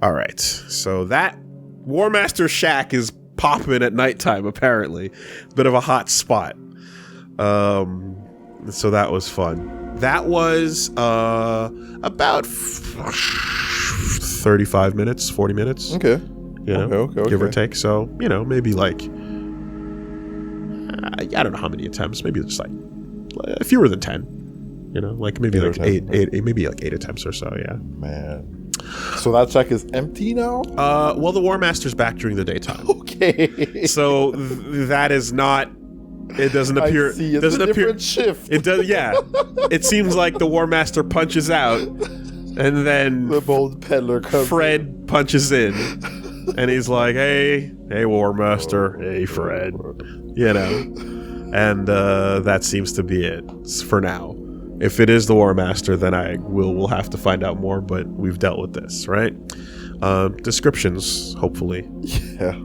All right. So that War Master shack is popping at nighttime, apparently. Bit of a hot spot. So that was fun. That was about 35 minutes, 40 minutes. Okay. Okay. Give or take. So, maybe I don't know how many attempts. Maybe just fewer than 10. Maybe maybe 8 attempts or so. Yeah. Man. So that shack is empty now? Well, the War Master's back during the daytime. Okay. So that is not. It doesn't appear. I see. It's doesn't a appear. different shift. It does. Yeah. It seems like the War Master punches out, and then the Bone Peddler comes. Fred punches in, and he's like, "Hey, War Master, hey, Fred," and that seems to be it for now. If it is the War Master, then we'll have to find out more. But we've dealt with this, right? Descriptions, hopefully. Yeah.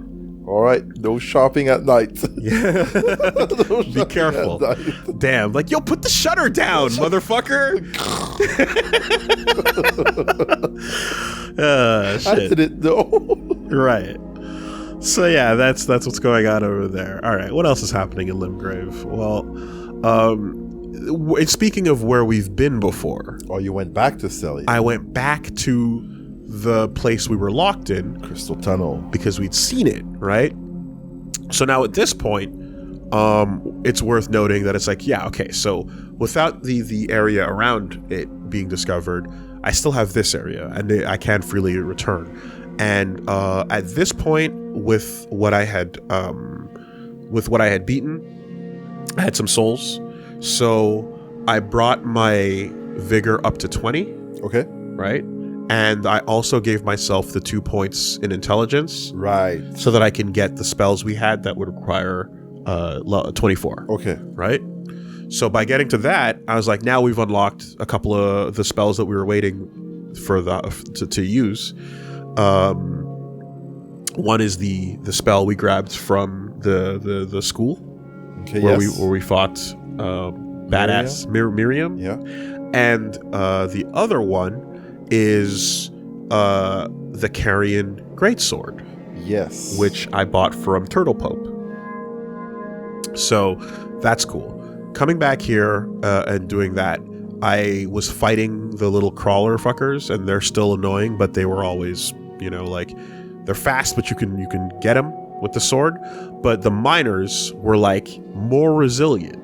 All right, no shopping at night. Yeah. Be careful. Damn, yo, put the shutter down, motherfucker. Shit. I didn't know. Right. So yeah, that's what's going on over there. All right, what else is happening in Limgrave? Well, speaking of where we've been before. Oh, you went back to Selly. I went back to the place we were locked in, Crystal Tunnel, because we'd seen it, right? So now at this point, it's worth noting that it's okay, so without the area around it being discovered, I still have this area, and I can freely return. And at this point, with what I had beaten, I had some souls, so I brought my vigor up to 20. Okay. Right? And I also gave myself the 2 points in intelligence. Right. So that I can get the spells we had that would require 24. Okay. Right? So by getting to that, I was like, now we've unlocked a couple of the spells that we were waiting for to use. One is the spell we grabbed from the school. Okay, where we fought badass Miriam. Yeah. And the other one is the Carrion Greatsword. Yes. Which I bought from Turtle Pope. So that's cool. Coming back here and doing that, I was fighting the little crawler fuckers, and they're still annoying, but they were always, they're fast, but you can get them with the sword. But the miners were more resilient.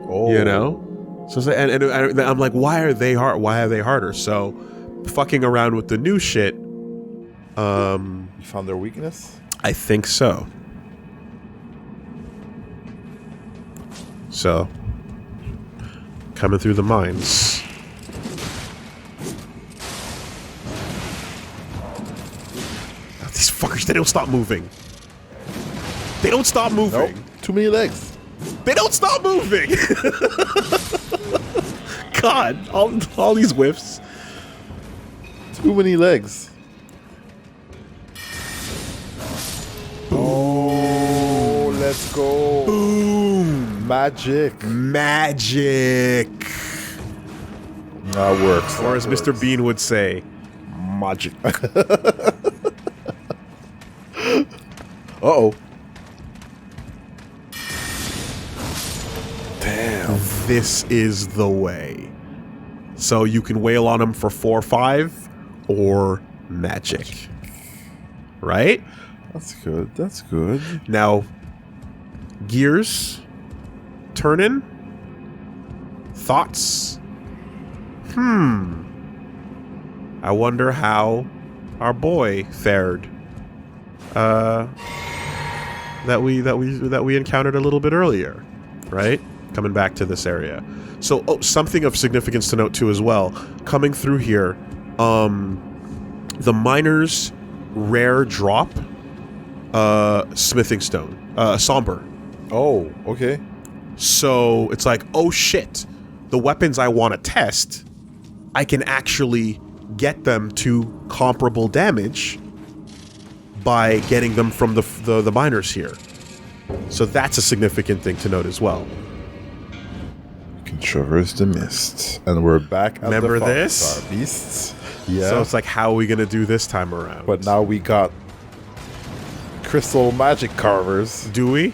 Oh. So and I'm like, why are they hard? Why are they harder? So fucking around with the new shit. You found their weakness? I think so. So coming through the mines. These fuckers, they don't stop moving. They don't stop moving. Nope. Too many legs. They don't stop moving. God, all these whiffs. Too many legs. Oh, Let's go. Boom. Magic. Magic. That works. Or as Mr. Bean would say, Magic. Uh-oh. Damn. this is the way. So you can wail on him for 4 or 5 or magic. Right? That's good. That's good. Now, gears turning. Thoughts? I wonder how our boy fared. That we encountered a little bit earlier, right? Coming back to this area. So, something of significance to note too as well. Coming through here, the miner's rare drop, smithing stone, somber. Oh, okay. So it's like, oh shit, the weapons I want to test, I can actually get them to comparable damage by getting them from the miners here. So that's a significant thing to note as well. We can traverse the mist, and we're back at Remember the this? Foxstar Beasts. Yeah. So it's like, how are we gonna do this time around? But now we got crystal magic carvers. Do we?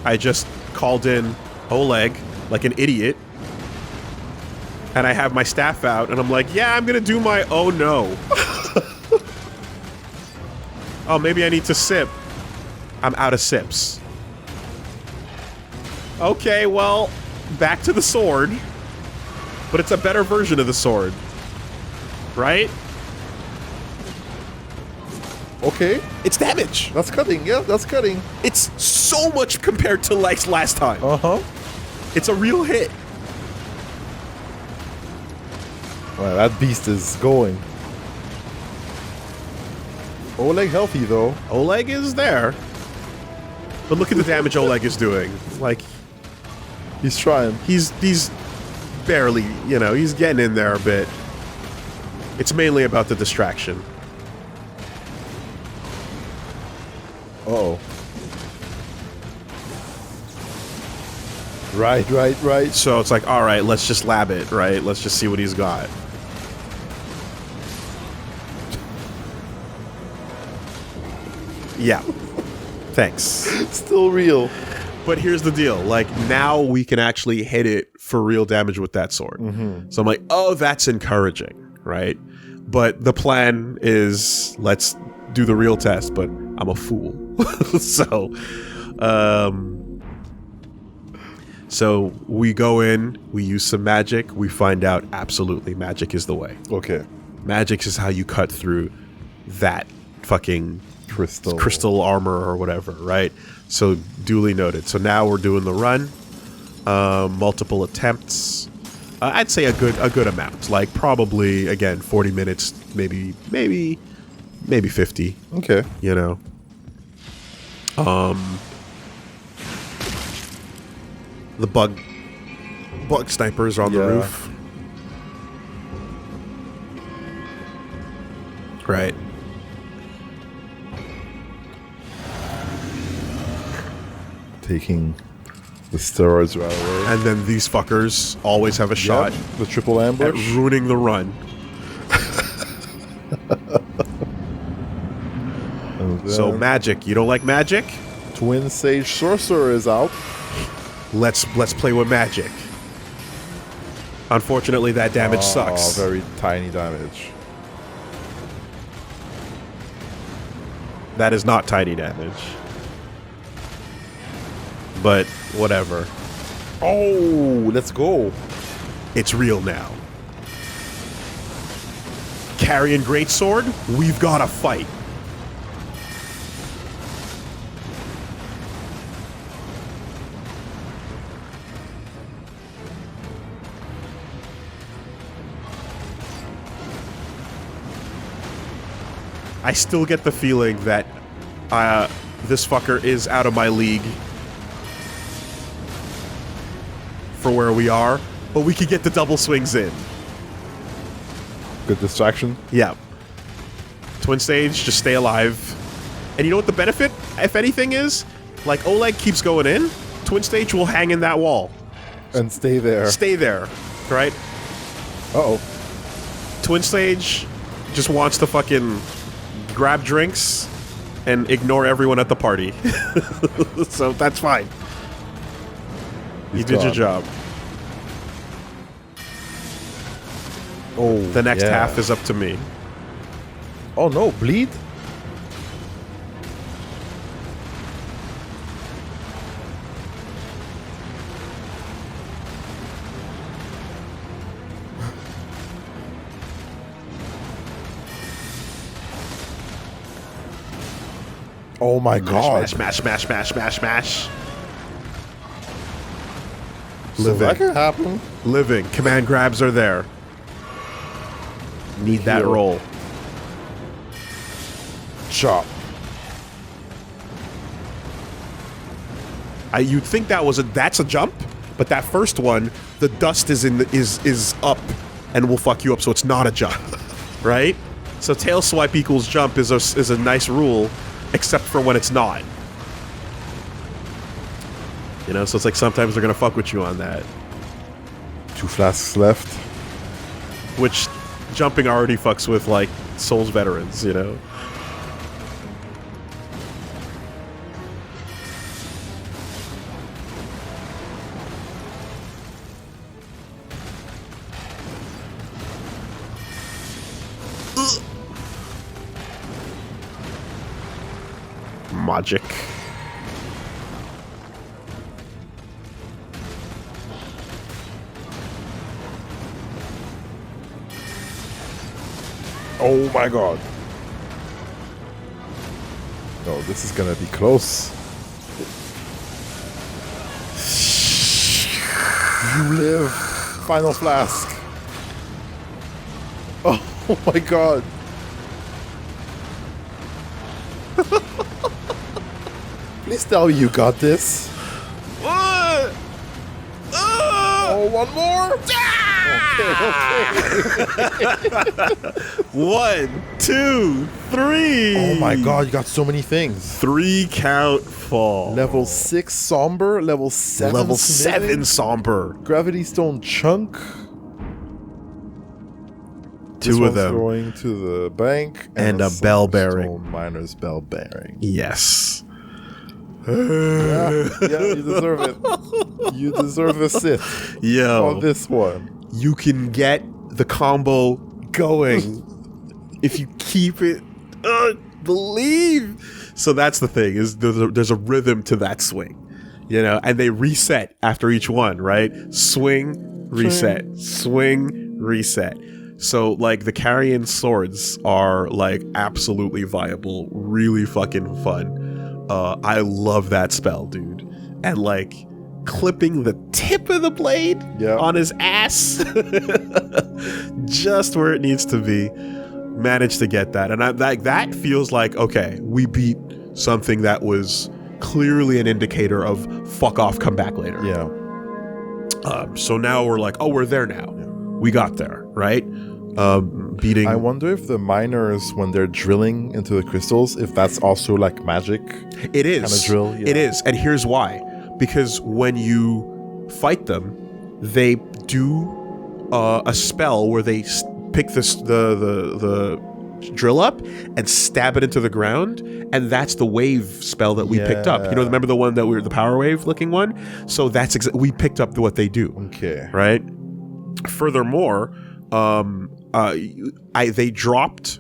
I just called in Oleg like an idiot, and I have my staff out, and I'm like, yeah, I'm gonna do my oh no. Oh, maybe I need to sip. I'm out of sips. Okay, well, back to the sword. But it's a better version of the sword. Right? Okay. It's damage. That's cutting. Yeah, that's cutting. It's so much compared to like last time. Uh-huh. It's a real hit. Wow, that beast is going. Oleg healthy, though. Oleg is there. But look at the damage Oleg is doing. Like, He's trying. he's barely, you know, he's getting in there a bit. It's mainly about the distraction. Uh-oh. Right. So it's like, all right, let's just lab it, right? Let's just see what he's got. Yeah. Thanks. Still real. But here's the deal. Like, now we can actually hit it for real damage with that sword. So I'm like, oh, that's encouraging, right? But the plan is, let's do the real test, but I'm a fool. So we go in, we use some magic, we find out absolutely magic is the way. Okay. Magic is how you cut through that fucking crystal armor or whatever, right? So duly noted. So now we're doing the run, multiple attempts. I'd say a good amount, like probably again 40 minutes, maybe 50. Okay. You know. The bug snipers are on the roof. Right. Taking the steroids right away. And then these fuckers always have a shot The triple at ambush. ruining the run. And So then magic. You don't like magic? Twin Sage Sorcerer is out. Let's play with magic. Unfortunately, that damage sucks. Very tiny damage. That is not tiny damage. But whatever. Oh, let's go. It's real now. Carrying greatsword, we've got to fight. I still get the feeling that this fucker is out of my league for where we are, but we could get the double swings in. Good distraction. Yeah. Twin stage, just stay alive. And you know what the benefit, if anything, is? Like, Oleg keeps going in, Twin Stage will hang in that wall. And stay there. Stay there, right? Uh-oh. Twin Stage just wants to fucking grab drinks and ignore everyone at the party. So that's fine. You did your job. Oh, The next half is up to me. Oh no, bleed? Oh my god. Smash, smash, smash, smash, smash. So that can happen. Living. Command grabs are there. Need that Heal. roll. Chop. You'd think that's a jump, but that first one, the dust is is up and will fuck you up, so it's not a jump, right? So tail swipe equals jump is a nice rule, except for when it's not. You know, so it's like sometimes they're gonna fuck with you on that. 2 flasks left. Which jumping already fucks with, like, Souls veterans, you know? Magic. Oh my god. No, this is gonna be close. You live. Final flask. Oh my god. Please tell me you got this. What? Oh, one more? Okay. 1, 2, 3. Oh my god, you got so many things. 3 count fall. Level 6 somber, level 7 Level smithing, 7 somber. gravity stone chunk. 2 This of one's them. going to the bank And a bell bearing. Stone miner's bell bearing. Yes. Yeah, you deserve it. You deserve a sit Yo, on this one. you can get the combo going if you keep it. Believe. So that's the thing, is there's a rhythm to that swing, you know, and they reset after each one, right? Swing, reset, swing, reset. So like the carrion swords are like absolutely viable, really fucking fun. I love that spell, dude. And like clipping the tip of the blade on his ass just where it needs to be. Managed to get that. And that feels like, okay, we beat something that was clearly an indicator of fuck off, come back later. Yeah. So now we're like, oh, we're there now. Yeah. We got there, right? Beating. I wonder if the miners, when they're drilling into the crystals, if that's also like magic. It is. Kind of drill. Yeah. It is. And here's why. Because when you fight them, they do a spell where they pick the drill up and stab it into the ground, and that's the wave spell that we picked up. You know, remember the one that the power wave looking one? So that's we picked up what they do. Okay. Right? Furthermore, they dropped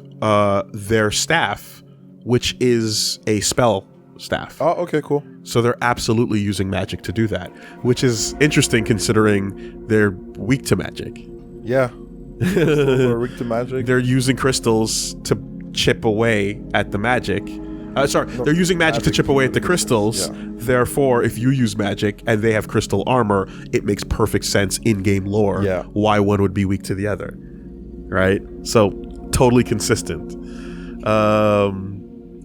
their staff, which is a spell staff. Oh, okay, cool. So they're absolutely using magic to do that, which is interesting considering they're weak to magic. Yeah. We're weak to magic. They're using crystals to chip away at the magic. They're using magic to chip away at the crystals. Yeah. Therefore, if you use magic and they have crystal armor, it makes perfect sense in-game lore why one would be weak to the other. Right? So, totally consistent.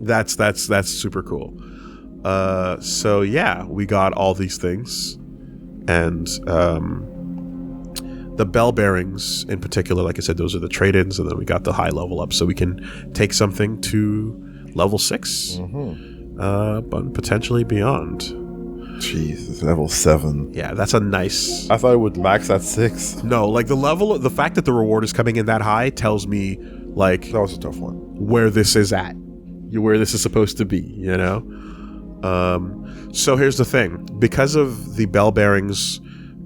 That's super cool. So yeah, we got all these things, and the bell bearings in particular, like I said, those are the trade-ins, and then we got the high level up, so we can take something to level 6. but potentially beyond. Jeez, it's level 7. Yeah, that's a nice... I thought it would max at 6. No, like the fact that the reward is coming in that high tells me, like... That was a tough one. Where this is at. Where this is supposed to be, you know? So here's the thing. Because of the bell bearings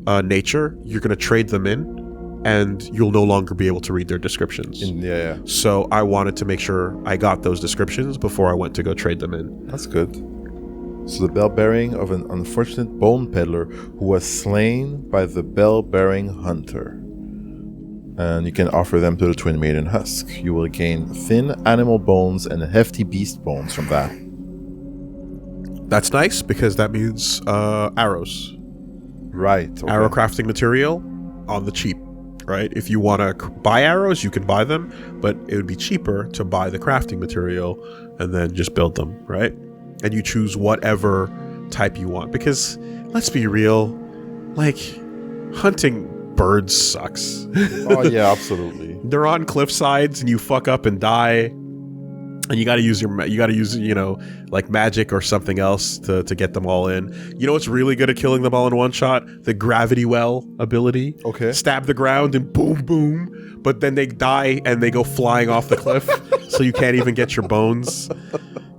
nature, you're going to trade them in, and you'll no longer be able to read their descriptions. Yeah. So I wanted to make sure I got those descriptions before I went to go trade them in. That's good. So the bell bearing of an unfortunate bone peddler who was slain by the bell bearing hunter. And you can offer them to the Twin Maiden Husk. You will gain thin animal bones and hefty beast bones from that. That's nice, because that means arrows. Right. Okay. Arrow crafting material on the cheap, right? If you want to buy arrows, you can buy them, but it would be cheaper to buy the crafting material and then just build them, right? And you choose whatever type you want, because let's be real, like, hunting birds sucks. Oh yeah, absolutely. They're on cliff sides and you fuck up and die, and you got to use you know, like magic or something else to get them all in. You know what's really good at killing them all in one shot? The gravity well ability. Okay. Stab the ground and boom boom, but then they die and they go flying off the cliff, so you can't even get your bones.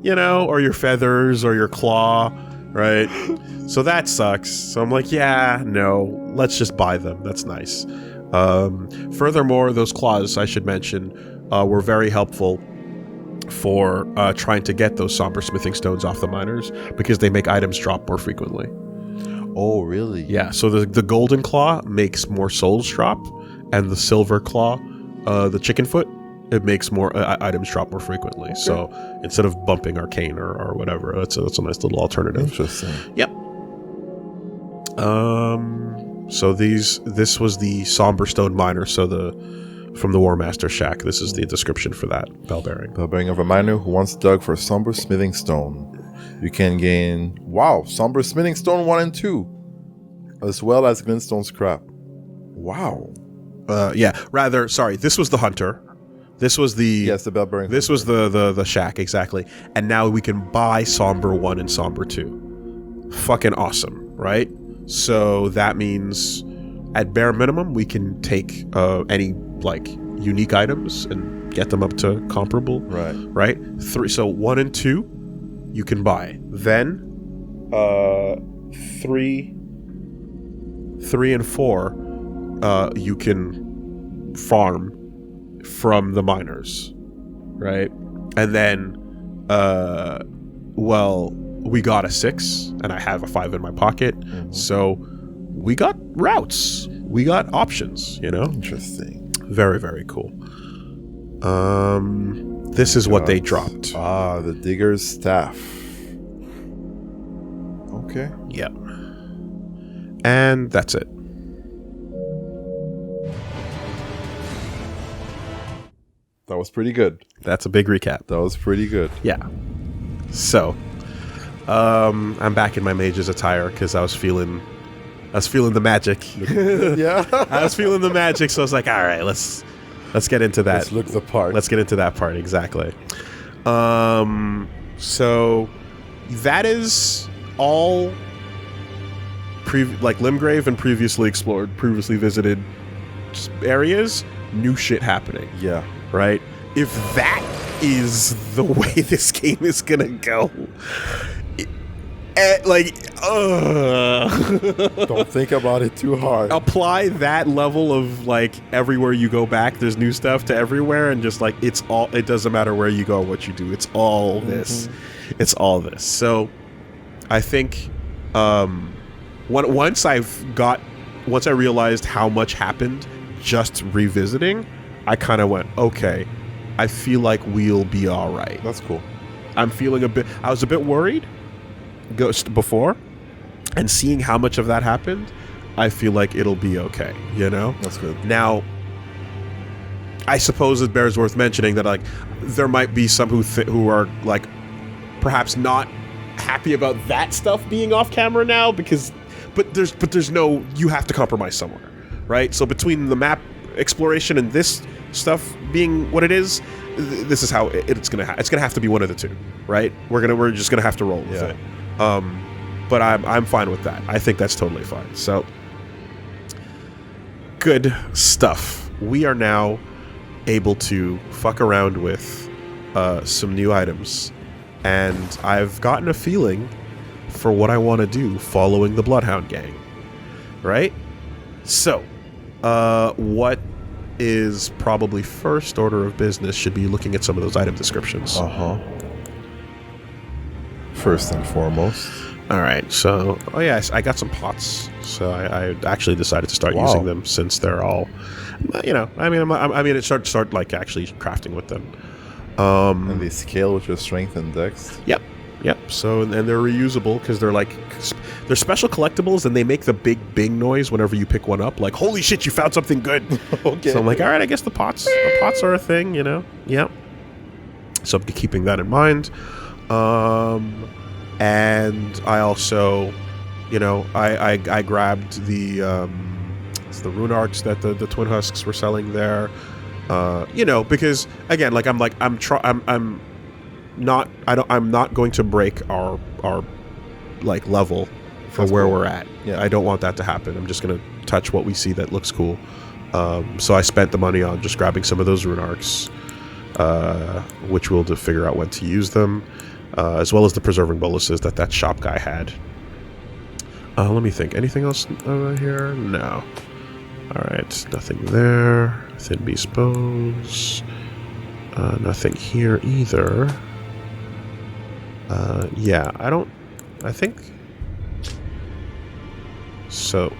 You know, or your feathers or your claw, right? So that sucks. So I'm like, yeah, no, let's just buy them. That's nice. Furthermore, those claws, I should mention, were very helpful for trying to get those somber smithing stones off the miners, because they make items drop more frequently. Oh, really? Yeah, so the golden claw makes more souls drop, and the silver claw, the chicken foot, it makes more items drop more frequently. Okay. So instead of bumping arcane or whatever, that's a nice little alternative. Interesting. Yep. So this was the somber stone miner. So from the War Master Shack. This is the description for that bell bearing. Bell bearing of a miner who once dug for somber smithing stone. You can gain somber smithing stone 1 and 2, as well as glintstone scrap. Wow. Sorry. This was the hunter. This was the bell bearing. This was the shack, exactly. And now we can buy Somber 1 and Somber 2. Fucking awesome, right? So that means at bare minimum we can take any like unique items and get them up to comparable. Right? 3, so 1 and 2 you can buy. Then 3 and 4 you can farm from the miners, right? And then we got a 6 and I have a 5 in my pocket. Mm-hmm. So we got routes, we got options, you know. Interesting. Very, very cool. This is what they dropped. The digger's staff. Okay. Yep. And that's it. That was pretty good. That's a big recap. That was pretty good. Yeah. So, I'm back in my mage's attire because I was feeling the magic. Yeah. I was feeling the magic, so I was like, all right, let's get into that. Let's look the part. Let's get into that part, exactly. So that is all Limgrave and previously explored, previously visited areas. New shit happening. Yeah. Right? If that is the way this game is gonna go, don't think about it too hard. Apply that level of like everywhere you go back, there's new stuff to everywhere, and just like it doesn't matter where you go, what you do. It's all this. Mm-hmm. It's all this. So I think once I realized how much happened just revisiting, I kind of went, okay, I feel like we'll be all right. That's cool. I was a bit worried before, and seeing how much of that happened, I feel like it'll be okay, you know? That's good. Now, I suppose it bears worth mentioning that like there might be some who are like perhaps not happy about that stuff being off camera now, but there's no, you have to compromise somewhere, right? So between the map exploration and this stuff being what it is, this is how it's gonna it's gonna have to be one of the two, right? We're just gonna have to roll with it. But I'm fine with that. I think that's totally fine. So good stuff. We are now able to fuck around with some new items, and I've gotten a feeling for what I want to do following the Bloodhound Gang, right? So, what is probably first order of business should be looking at some of those item descriptions. First and foremost. All right, so I got some pots. So I actually decided to start using them since they're all, it start like actually crafting with them. And they scale with your strength and dex. Yep. So and they're reusable because they're special collectibles, and they make the big bing noise whenever you pick one up. Like, holy shit, you found something good. Okay. So I'm like, all right, I guess the pots are a thing, Yep. So I'm keeping that in mind. And I also, I grabbed the rune arts that the Twin Husks were selling there. Because again, like I'm not going to break our like level for That's where cool. we're at. Yeah. I don't want that to happen. I'm just gonna touch what we see that looks cool. So I spent the money on just grabbing some of those rune arcs, which we'll to figure out when to use them, as well as the preserving boluses that shop guy had. Let me think. Anything else over here? No. All right, nothing there. Thin beast bones. Nothing here either. I think. So,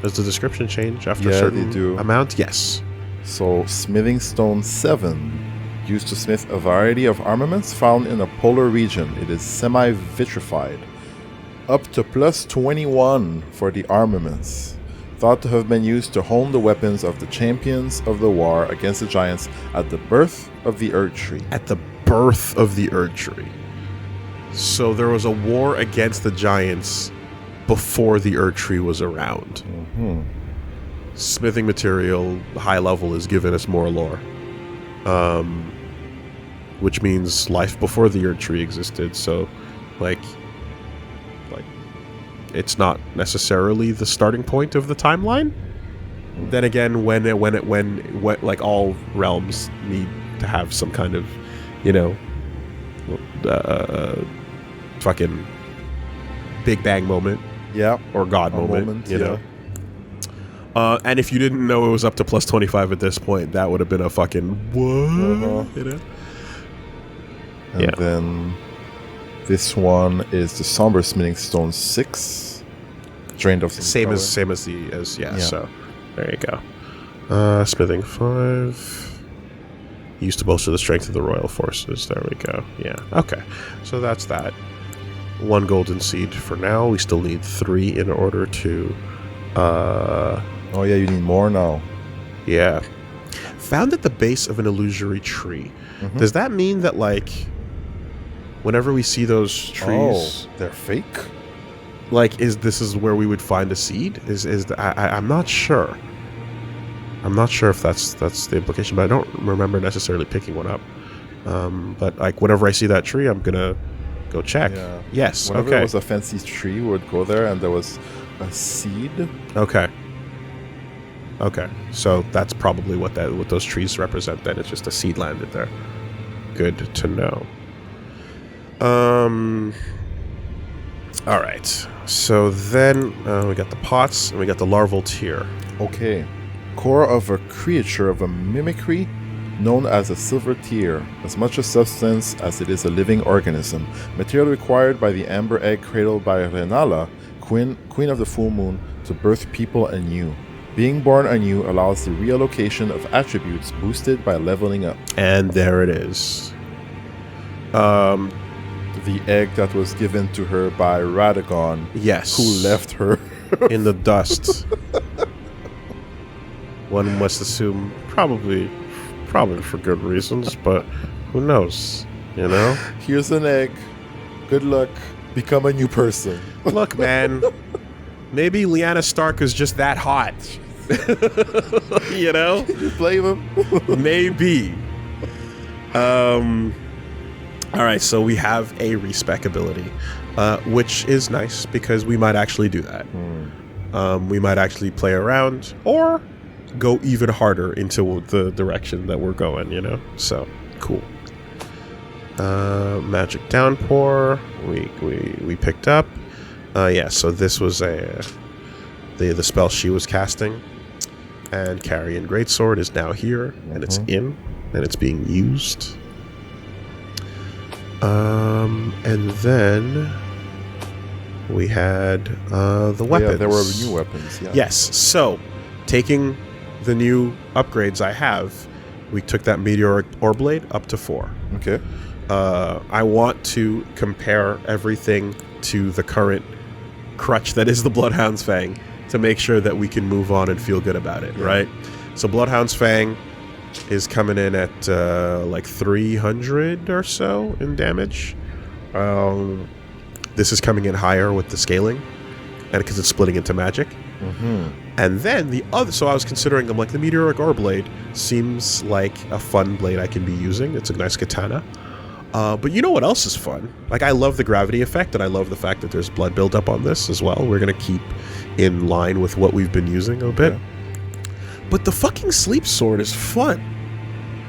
does the description change after a certain they do. amount? Yes. So, smithing stone 7. Used to smith a variety of armaments found in a polar region. It is semi-vitrified. Up to plus 21 for the armaments. Thought to have been used to hone the weapons of the champions of the war against the giants at the birth of the Erd Tree. At the birth of the Erd Tree. So there was a war against the giants before the Erd Tree was around. Mm-hmm. Smithing material, high level, is given us more lore. Which means life before the Erd Tree existed. So, like, it's not necessarily the starting point of the timeline. Then again, when like all realms need to have some kind of, fucking Big Bang moment, or God moment, and if you didn't know it was up to plus 25 at this point, that would have been a fucking what, And then this one is the Somber Smithing Stone 6. Drained of some same color. as so there you go. Smithing 5. Used to bolster the strength of the royal forces. There we go. Yeah. Okay. So that's that. 1 golden seed for now. We still need 3 in order to Oh yeah, you need more now. Yeah. Found at the base of an illusory tree. Mm-hmm. Does that mean that, like, whenever we see those trees, they're fake? like, this is where we would find a seed? I'm not sure. I'm not sure if that's the implication, but I don't remember necessarily picking one up. But like, whenever I see that tree, I'm gonna go check. Yeah. Yes. Whenever Okay. there was a fancy tree, we would go there, and there was a seed. Okay. Okay. So that's probably what those trees represent. Then it's just a seed landed there. Good to know. All right. So then we got the pots and we got the larval tier. Okay. Core of a creature of a mimicry known as a silver tear, as much a substance as it is a living organism. Material required by the amber egg cradled by Renala, queen of the full moon, to birth people anew. Being born anew allows the reallocation of attributes boosted by leveling up. And there it is. The egg that was given to her by Radagon, Yes. who left her. in the dust. One must assume probably for good reasons, but who knows, you know? Here's an egg. Good luck. Become a new person. Look, man, maybe Lyanna Stark is just that hot. You know? You blame him? Maybe. All right, so we have a respec ability, which is nice because we might actually do that. We might actually play around or go even harder into the direction that we're going, you know? So, cool. Magic Downpour, we picked up. Yeah, so this was the spell she was casting. And Carrion Greatsword is now here, and it's in, and it's being used. And then we had the weapons. Yeah, there were new weapons. Yeah. Yes. So, taking the new upgrades I have, we took that Meteoric Ore Blade up to 4. Okay. I want to compare everything to the current crutch that is the Bloodhound's Fang to make sure that we can move on and feel good about it, right? So Bloodhound's Fang is coming in at like 300 or so in damage. This is coming in higher with the scaling, and because it's splitting into magic. And then the other, so I was considering, I'm like, the Meteoric Ore Blade seems like a fun blade I can be using. It's a nice katana. But you know what else is fun? Like, I love the gravity effect, and I love the fact that there's blood buildup on this as well. We're going to keep in line with what we've been using a bit. But the fucking Sleep Sword is fun.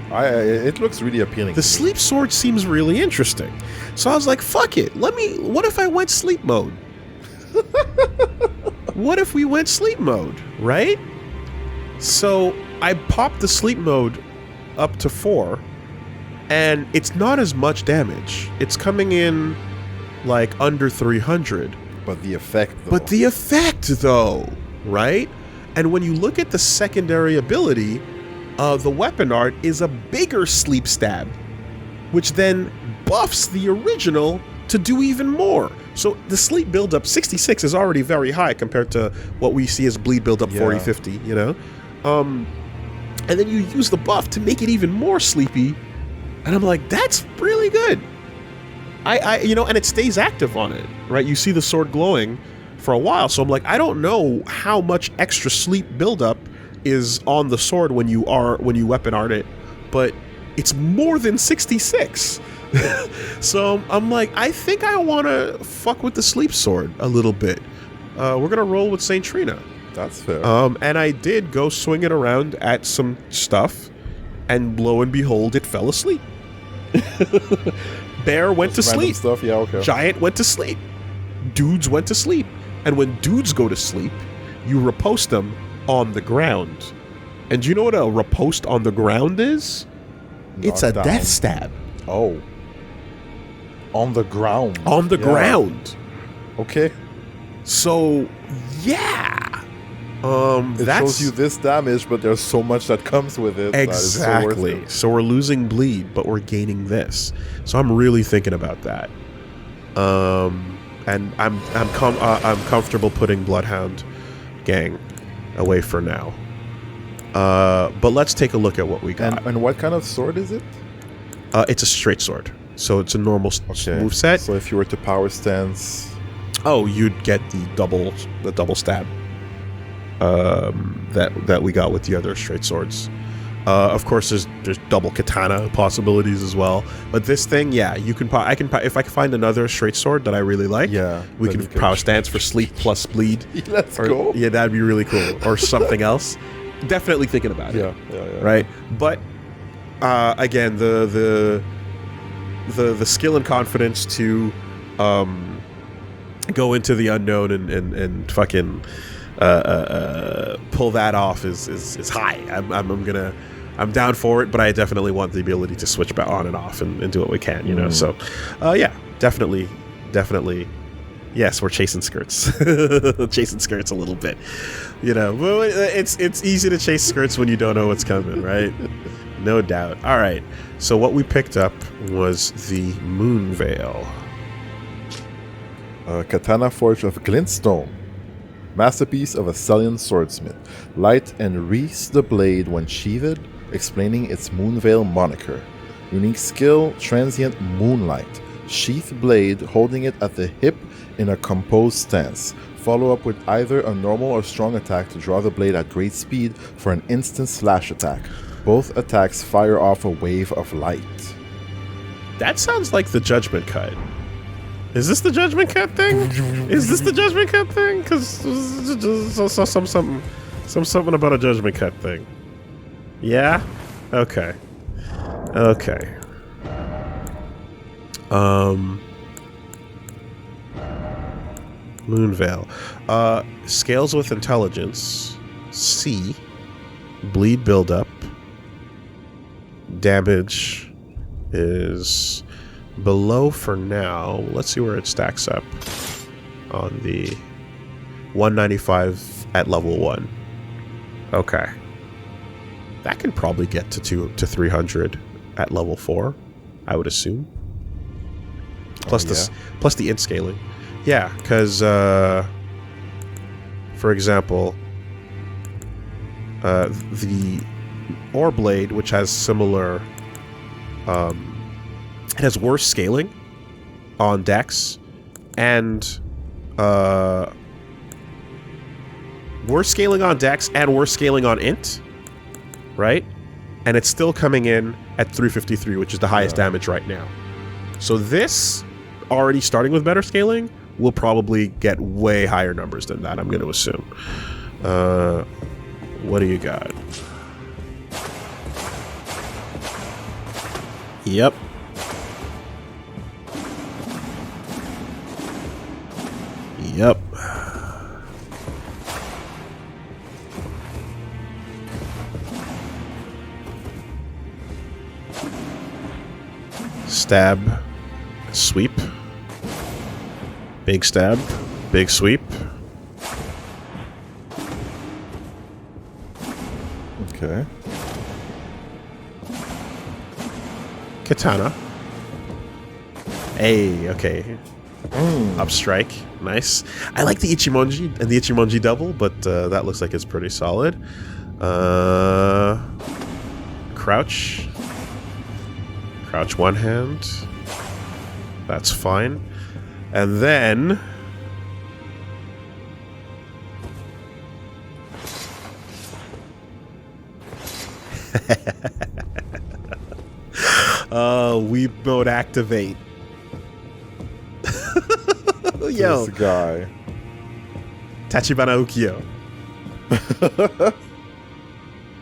It looks really appealing. The Sleep Sword seems really interesting. So I was like, fuck it. What if I went sleep mode? What if we went sleep mode, right? So I popped the sleep mode up to 4, and it's not as much damage. It's coming in like under 300. But the effect, though. Right? And when you look at the secondary ability, the weapon art is a bigger sleep stab, which then buffs the original to do even more. So the sleep buildup 66 is already very high compared to what we see as bleed buildup 40, 50, you know? And then you use the buff to make it even more sleepy. And I'm like, that's really good. You know, and it stays active on it, right? You see the sword glowing for a while. So I'm like, I don't know how much extra sleep buildup is on the sword when you weapon art it, but it's more than 66. So I'm like, I think I want to fuck with the sleep sword a little bit. We're gonna roll with Saint Trina. That's fair. And I did go swing it around at some stuff, and lo and behold, it fell asleep. Bear went to sleep. Stuff? Yeah, okay. Giant went to sleep. Dudes went to sleep. And when dudes go to sleep, you riposte them on the ground. And do you know what a riposte on the ground is? It's a death stab. Oh. On the ground. On the ground. Okay. So, yeah. It shows you this damage, but there's so much that comes with it. Exactly. So we're losing bleed, but we're gaining this. So I'm really thinking about that. And I'm comfortable putting Bloodhound Gang away for now. But let's take a look at what we got. And what kind of sword is it? It's a straight sword, so it's a normal move set. So if you were to power stance, you'd get the double stab that we got with the other straight swords. Of course, there's double katana possibilities as well. But this thing, you can. If I can find another straight sword that I really like, we can power stance for sleep plus bleed. Let's go. Yeah, that'd be really cool. Or something else. Definitely thinking about it. Yeah. Right, but again, the skill and confidence to go into the unknown and fucking pull that off is high. I'm down for it, but I definitely want the ability to switch back on and off and do what we can, you know. So, definitely. Yes, we're chasing skirts, chasing skirts a little bit, you know. Well, it's easy to chase skirts when you don't know what's coming, right? No doubt. All right. So what we picked up was the Moon Veil. Katana forged of glintstone. Masterpiece of a Celian swordsmith. Light and wreathes the blade when sheathed, explaining its Moonveil moniker. Unique skill, transient moonlight. Sheath blade, holding it at the hip in a composed stance. Follow up with either a normal or strong attack to draw the blade at great speed for an instant slash attack. Both attacks fire off a wave of light. That sounds like the Judgment Cut. Is this the Judgment Cut thing? Is this the Judgment Cut thing? Because something about a Judgment Cut thing. Yeah? Okay. Okay. Moonveil. Scales with intelligence. C. Bleed buildup. Damage is below for now. Let's see where it stacks up on the 195 at level 1. Okay. That can probably get to 300 at level 4, I would assume. Plus plus the int scaling. Yeah, because for example, the Ore Blade, which has similar it has worse scaling on Dex and worse scaling on Dex and worse scaling on int, right? And it's still coming in at 353, which is the highest damage right now. So this, already starting with better scaling, will probably get way higher numbers than that, I'm going to assume. What do you got? Yep. Yep. Stab. Sweep. Big stab. Big sweep. Okay. Katana. Hey, okay. Up strike. Nice. I like the Ichimonji and the Ichimonji double, but that looks like it's pretty solid. Crouch. Crouch one hand. That's fine. And then... weeb mode activate. Yo. This guy. Tachibana Ukiyo.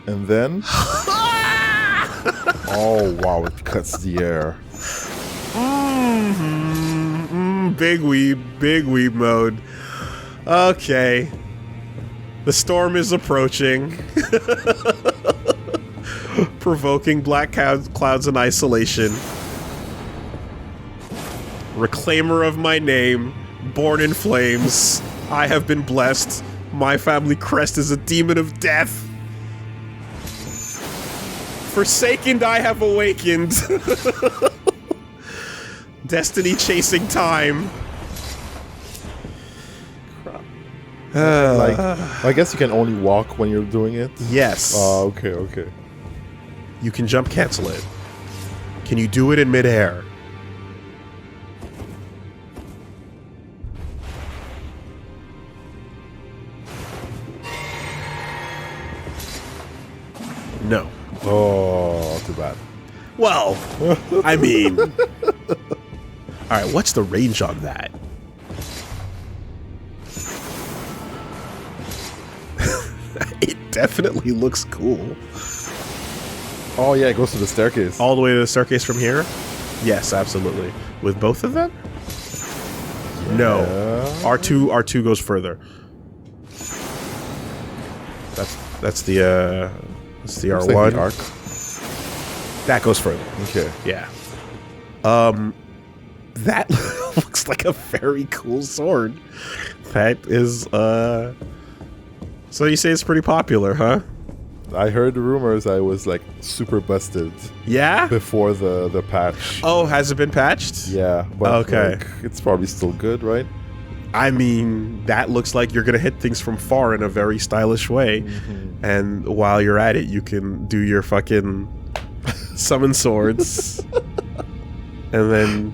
And then... oh, wow, it cuts the air. Big weeb mode. Okay. The storm is approaching. Provoking black clouds in isolation. Reclaimer of my name. Born in flames. I have been blessed. My family crest is a demon of death. Forsaken, I have awakened. Destiny chasing time. Like, I guess you can only walk when you're doing it? Yes. Oh, okay, okay. You can jump cancel it. Can you do it in midair? No. Oh, too bad. Well, I mean... Alright, what's the range on that? It definitely looks cool. Oh yeah, it goes to the staircase. All the way to the staircase from here? Yes, absolutely. With both of them? Yeah. No. R2 goes further. That's the R1. Like the arc. That goes further. Okay. Yeah. That looks like a very cool sword. That is, so you say it's pretty popular, huh? I heard the rumors I was, like, super busted. Yeah? Before the patch. Oh, has it been patched? Yeah. But okay. Like, it's probably still good, right? I mean, that looks like you're going to hit things from far in a very stylish way. Mm-hmm. And while you're at it, you can do your fucking summon swords. And then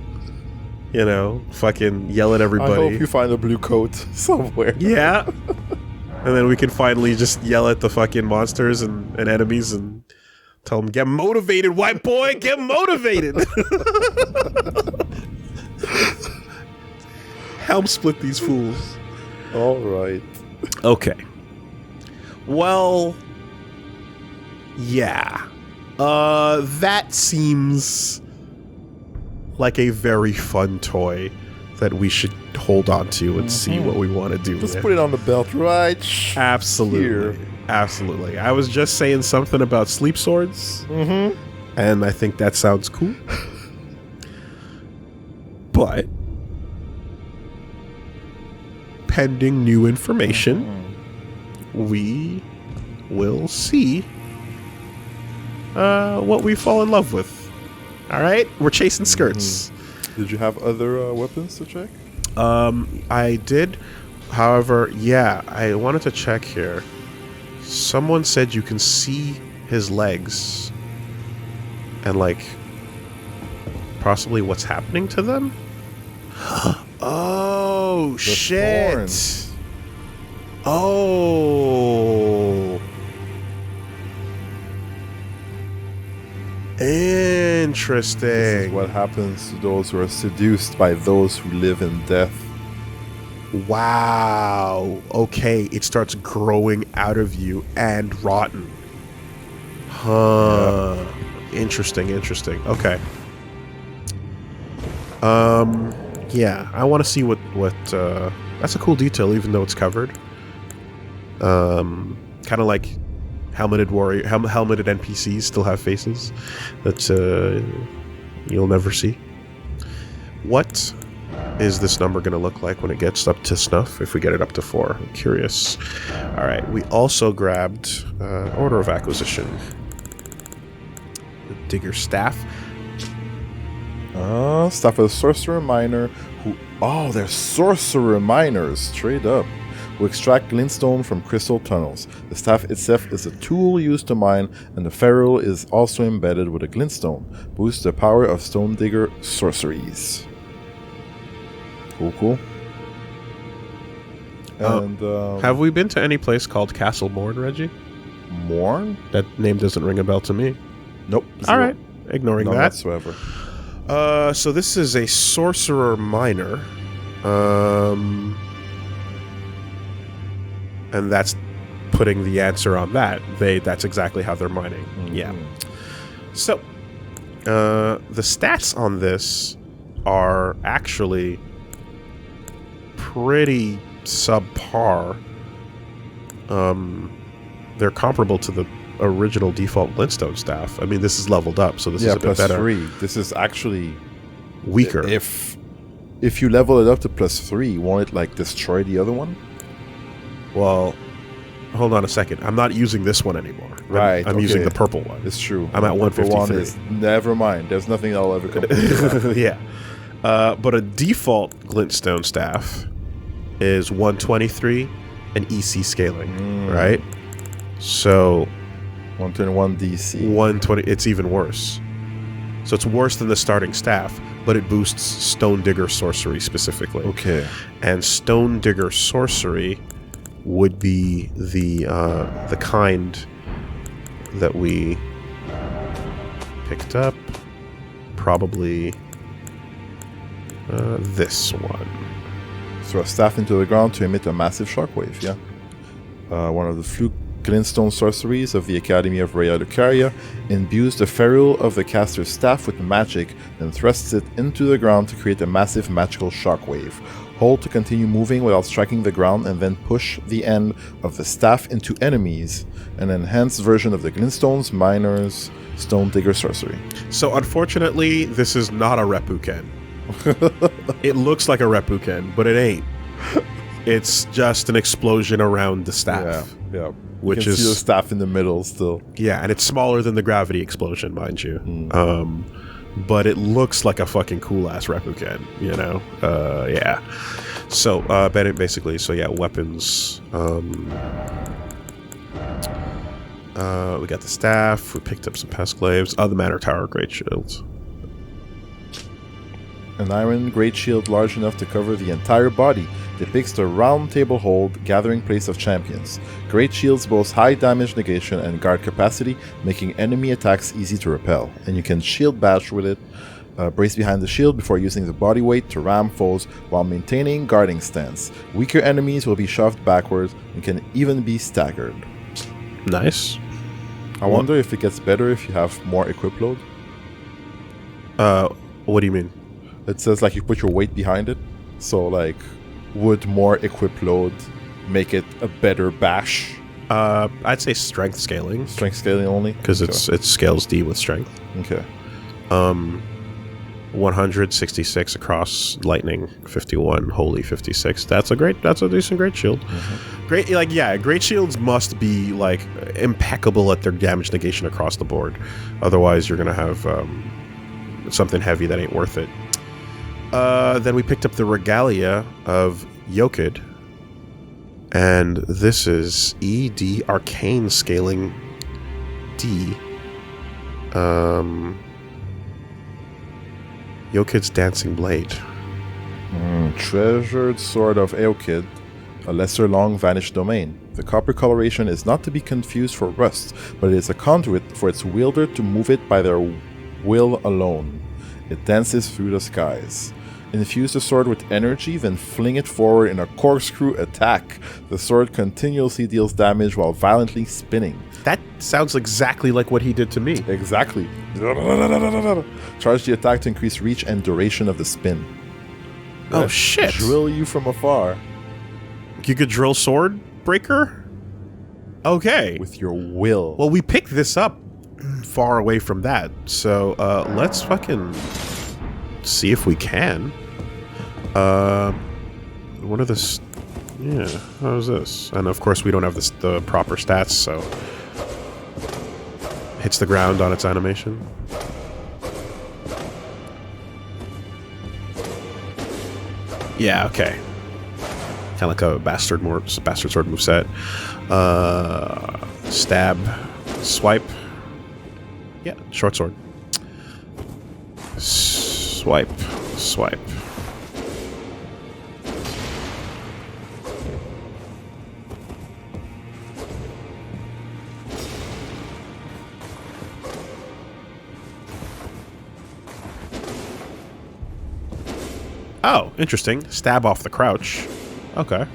You know, fucking yell at everybody. I hope you find a blue coat somewhere. Yeah. And then we can finally just yell at the fucking monsters and enemies and tell them, get motivated, white boy, get motivated. Helm split these fools. All right. Okay. Well, yeah. That seems like a very fun toy that we should hold on to and see what we want to do Let's with. put it on the belt right Absolutely. here. Absolutely. I was just saying something about sleep swords, and I think that sounds cool. But pending new information, we will see what we fall in love with. All right? We're chasing skirts. Did you have other weapons to check? I did. However, yeah, I wanted to check here. Someone said you can see his legs and, like, possibly what's happening to them. Oh, shit. Thorns. Oh. Interesting. This is what happens to those who are seduced by those who live in death. Wow. Okay, it starts growing out of you and rotten. Huh. Yeah. Interesting. Okay. Yeah, I want to see what that's a cool detail even though it's covered. Kind of like helmeted NPCs still have faces that you'll never see. What is this number going to look like when it gets up to snuff, if we get it up to 4? I'm curious. All right, we also grabbed Order of Acquisition. The Digger Staff. Staff of the Sorcerer Miner who... Oh, they're Sorcerer Miners, straight up. Who extract glintstone from crystal tunnels. The staff itself is a tool used to mine, and the ferrule is also embedded with a glintstone. Boosts the power of Stone Digger sorceries. Cool. And have we been to any place called Castle Morn, Reggie? Morn? That name doesn't ring a bell to me. Nope. All right, ignoring None that. whatsoever. So this is a sorcerer miner. And that's putting the answer on that. That's exactly how they're mining. Yeah. So, the stats on this are actually pretty subpar. They're comparable to the original default glintstone staff. I mean, this is leveled up, so this is a bit better. +3. This is actually weaker. If you level it up to +3, won't it like destroy the other one? Well, hold on a second. I'm not using this one anymore. Right. I'm using the purple one. It's true. I'm at 153. Never mind. There's nothing that'll ever come. Yeah. But a default glintstone staff is 123 and EC scaling, right? So 121 DC. 120. It's even worse. So it's worse than the starting staff, but it boosts Stone Digger sorcery specifically. Okay. And Stone Digger sorcery would be the kind that we picked up. Probably this one. Throw a staff into the ground to emit a massive shockwave, yeah. One of the fluke glintstone sorceries of the Academy of Rhea Lucaria imbues the ferrule of the caster's staff with magic, then thrusts it into the ground to create a massive magical shockwave. Hold to continue moving without striking the ground, and then push the end of the staff into enemies. An enhanced version of the glintstone's miner's Stone Digger sorcery. So unfortunately, this is not a Reppuken. It looks like a Reppuken, but it ain't. It's just an explosion around the staff. Yeah. Which you can is see the staff in the middle still. Yeah, and it's smaller than the gravity explosion, mind you. But it looks like a fucking cool ass Reppuken, you know? Yeah. So basically, so yeah, weapons. We got the staff. We picked up some Pest Glaives. Oh, the Manor Tower Great Shields. An iron great shield large enough to cover the entire body depicts the round table hold gathering place of champions. Great shields boast high damage negation and guard capacity, making enemy attacks easy to repel. And you can shield bash with it, brace behind the shield before using the body weight to ram foes while maintaining guarding stance. Weaker enemies will be shoved backwards and can even be staggered. Nice. I wonder if it gets better if you have more equip load. What do you mean? It says like you put your weight behind it. So like, would more equip load make it a better bash? I'd say strength scaling. Strength scaling only? Because it scales D with strength. Okay. 166 across lightning, 51 holy, 56. That's a decent great shield. Great, great shields must be like impeccable at their damage negation across the board. Otherwise, you're gonna have something heavy that ain't worth it. Then we picked up the regalia of Yokid, and this is ED arcane scaling D. Yokid's dancing blade. Treasured sword of Eokid, a lesser long vanished domain. The copper coloration is not to be confused for rust, but it is a conduit for its wielder to move it by their will alone. It dances through the skies. Infuse the sword with energy, then fling it forward in a corkscrew attack. The sword continuously deals damage while violently spinning. That sounds exactly like what he did to me. Exactly. Charge the attack to increase reach and duration of the spin. Oh, shit. Drill you from afar. You could drill sword breaker? Okay. With your will. Well, we picked this up far away from that, so let's fucking see if we can. What are this? Yeah, how's this? And of course we don't have the proper stats, so hits the ground on its animation. Yeah, okay. Kind of like a bastard sword moveset. Stab, swipe. Yeah, short sword. Swipe, swipe. Oh, interesting. Stab off the crouch. Okay.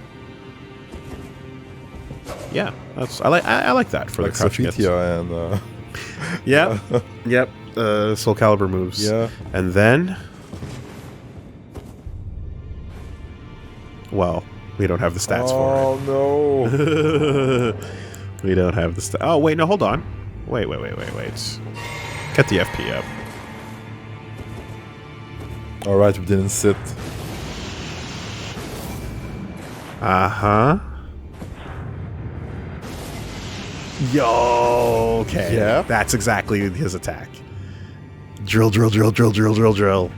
Yeah, I like that for like the crouch hits. Sophitia and Yep. Yep. Soul Calibur moves. Yeah. And then, well, we don't have the stats for it. Oh no. We don't have the stats. Oh wait, no, hold on. Wait. Get the FP up. Alright, we didn't sit. Uh-huh. Yo, okay. Yeah. That's exactly his attack. Drill, drill, drill, drill, drill, drill, drill.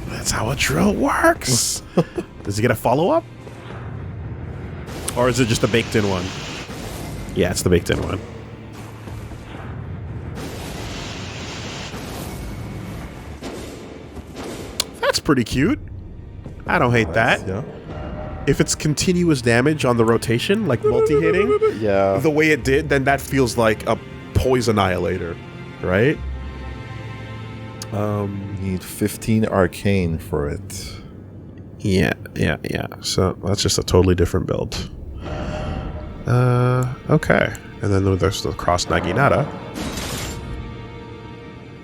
That's how a drill works. Does he get a follow-up? Or is it just a baked-in one? Yeah, it's the baked-in one. That's pretty cute. I don't hate that. Yeah. If it's continuous damage on the rotation, like multi-hitting, Yeah. the way it did, then that feels like a poison annihilator, right? Need 15 arcane for it. Yeah. So that's just a totally different build. Okay. And then there's the cross Naginata.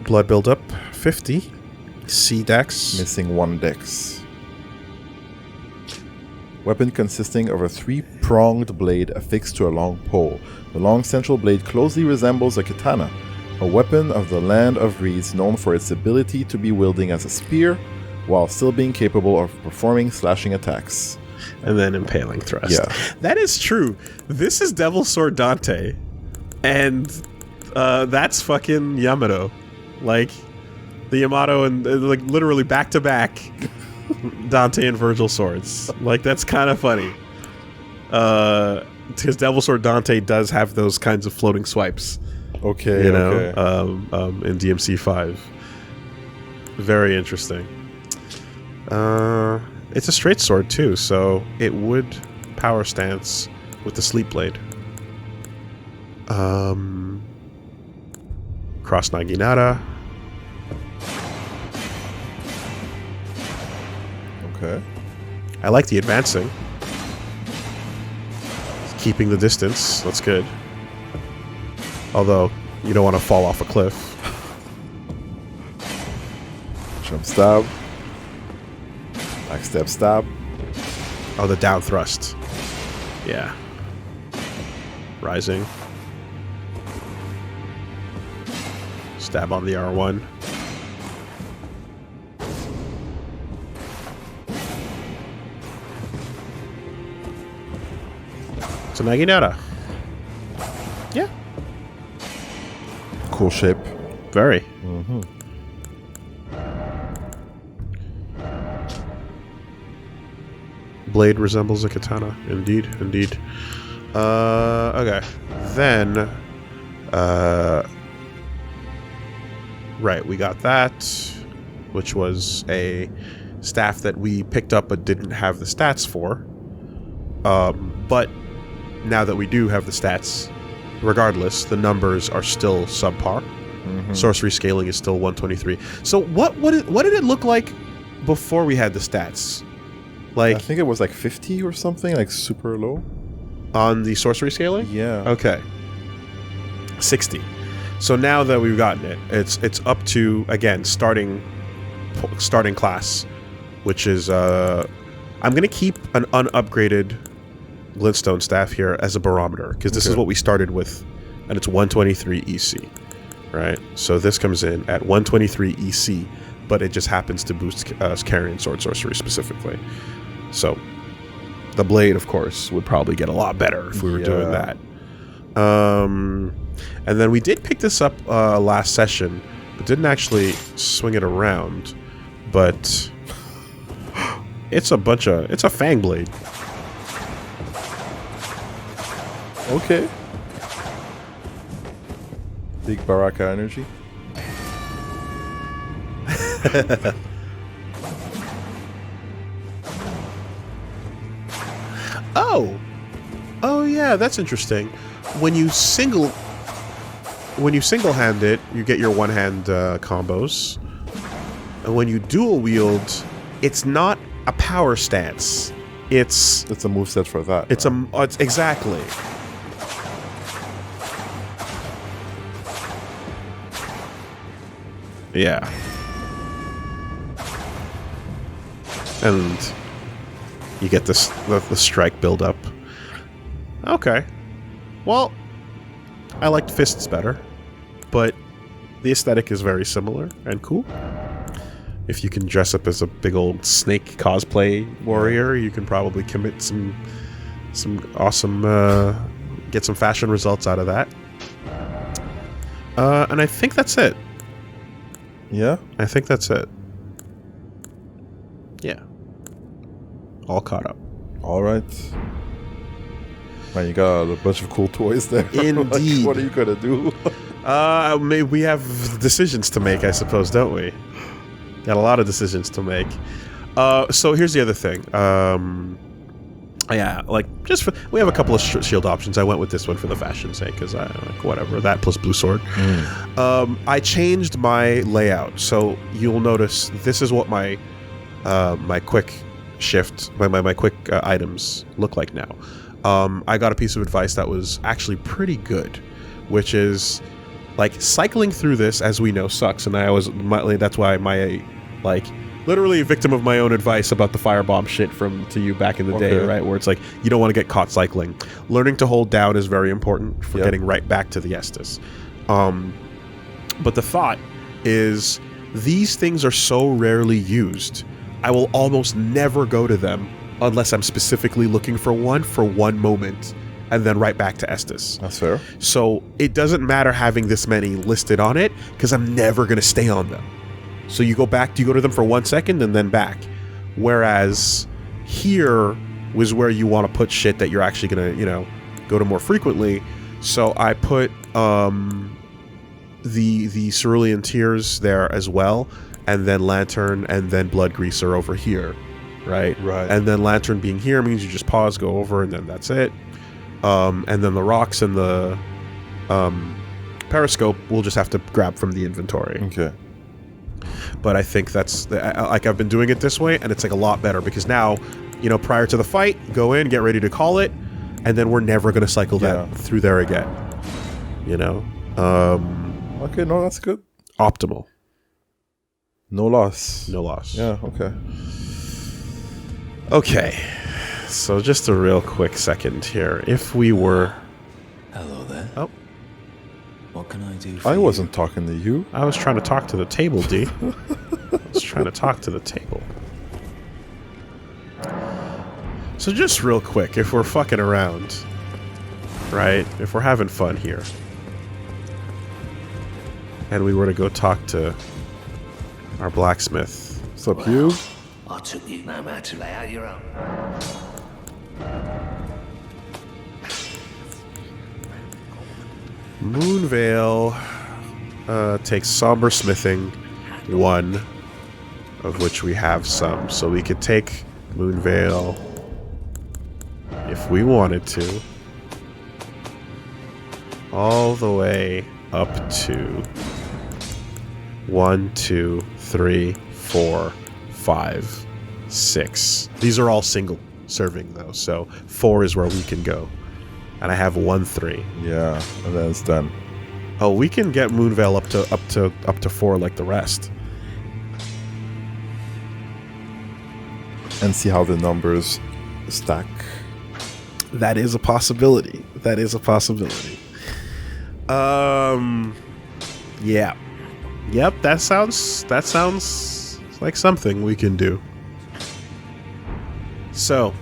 Blood buildup, 50. C dex. Missing 1 dex. Weapon consisting of a 3-pronged blade affixed to a long pole. The long central blade closely resembles a katana, a weapon of the Land of Reeds known for its ability to be wielding as a spear, while still being capable of performing slashing attacks. And then impaling thrust. Yeah. That is true. This is Devil Sword Dante. And that's fucking Yamato. Like, the Yamato and like literally back to back Dante and Virgil swords. Like, that's kind of funny. Because Devil Sword Dante does have those kinds of floating swipes. Okay, You know, okay. in DMC 5. Very interesting. It's a straight sword too, so it would power stance with the sleep blade. Cross Naginata. Okay. I like the advancing. Keeping the distance. That's good. Although, you don't want to fall off a cliff. Jump stab. Backstep stab. Oh, the down thrust. Yeah. Rising. Stab on the R1. It's a Naginata. Yeah. Cool shape. Very. Mm-hmm. Blade resembles a katana. Indeed, indeed. Okay. Then, right, we got that, which was a staff that we picked up but didn't have the stats for. But now that we do have the stats, regardless, the numbers are still subpar. Mm-hmm. Sorcery scaling is still 123. So what did it look like before we had the stats? Like, I think it was like 50 or something, like super low. on the sorcery scaling? Yeah. Okay. 60. So now that we've gotten it, it's up to, again, starting class, which is I'm gonna keep an unupgraded glintstone staff here as a barometer, because this is what we started with, and it's 123 EC, right? So this comes in at 123 EC, but it just happens to boost carrying sword sorcery specifically. So the blade, of course, would probably get a lot better if we were doing that. And then we did pick this up last session, but didn't actually swing it around. But it's a fang blade. Okay. Big Baraka energy. Oh yeah, that's interesting. When you single-hand it, you get your one-hand combos. And when you dual wield, it's not a power stance. It's a moveset for that. it's exactly. Yeah. And you get this the strike build up. Okay. Well, I liked fists better, but the aesthetic is very similar and cool. If you can dress up as a big old snake cosplay warrior, you can probably commit some awesome get some fashion results out of that. And I think that's it. Yeah? I think that's it. Yeah. All caught up. Alright. Man, you got a bunch of cool toys there. Indeed. Like, what are you gonna do? Maybe we have decisions to make, I suppose, don't we? Got a lot of decisions to make. So here's the other thing. Yeah, like, we have a couple of shield options. I went with this one for the fashion's sake, because whatever, that plus blue sword. I changed my layout, so you'll notice this is what my my quick shift, my quick items look like now. I got a piece of advice that was actually pretty good, which is, like, cycling through this, as we know, sucks, and that's why my, like, literally a victim of my own advice about the firebomb shit to you back in the day, right? Where it's like, you don't want to get caught cycling. Learning to hold down is very important for getting right back to the Estus. But the thought is, these things are so rarely used, I will almost never go to them unless I'm specifically looking for one moment, and then right back to Estus. That's fair. So it doesn't matter having this many listed on it, because I'm never going to stay on them. So you go to them for 1 second and then back. Whereas here was where you want to put shit that you're actually going to, go to more frequently. So I put the cerulean tears there as well, and then lantern, and then blood greaser over here, right? Right. And then lantern being here means you just pause, go over, and then that's it. And then the rocks and the periscope we'll just have to grab from the inventory. Okay. But I think that's like I've been doing it this way, and it's like a lot better because now, you know, prior to the fight, go in, get ready to call it, and then we're never going to cycle that through there again. You know. Okay, no, that's good. Optimal. No loss. No loss. Yeah. Okay. Okay. So just a real quick second here. If we were... Hello there. Oh. What can I do for I you? wasn't talking to you. I was trying to talk to the table, D. I was trying to talk to the table. So just real quick, if we're fucking around, right? If we're having fun here, and we were to go talk to our blacksmith. What's up, you? I took you no matter to lay out your own. Moonvale takes somber smithing 1, of which we have some, so we could take Moonvale if we wanted to all the way up to 1, 2, 3, 4, 5, 6. These are all single serving though, so 4 is where we can go. And I have 1, 3. Yeah, and then it's done. Oh, we can get Moonvale up to 4 like the rest. And see how the numbers stack. That is a possibility. That is a possibility. Yeah. Yep, that sounds like something we can do. So,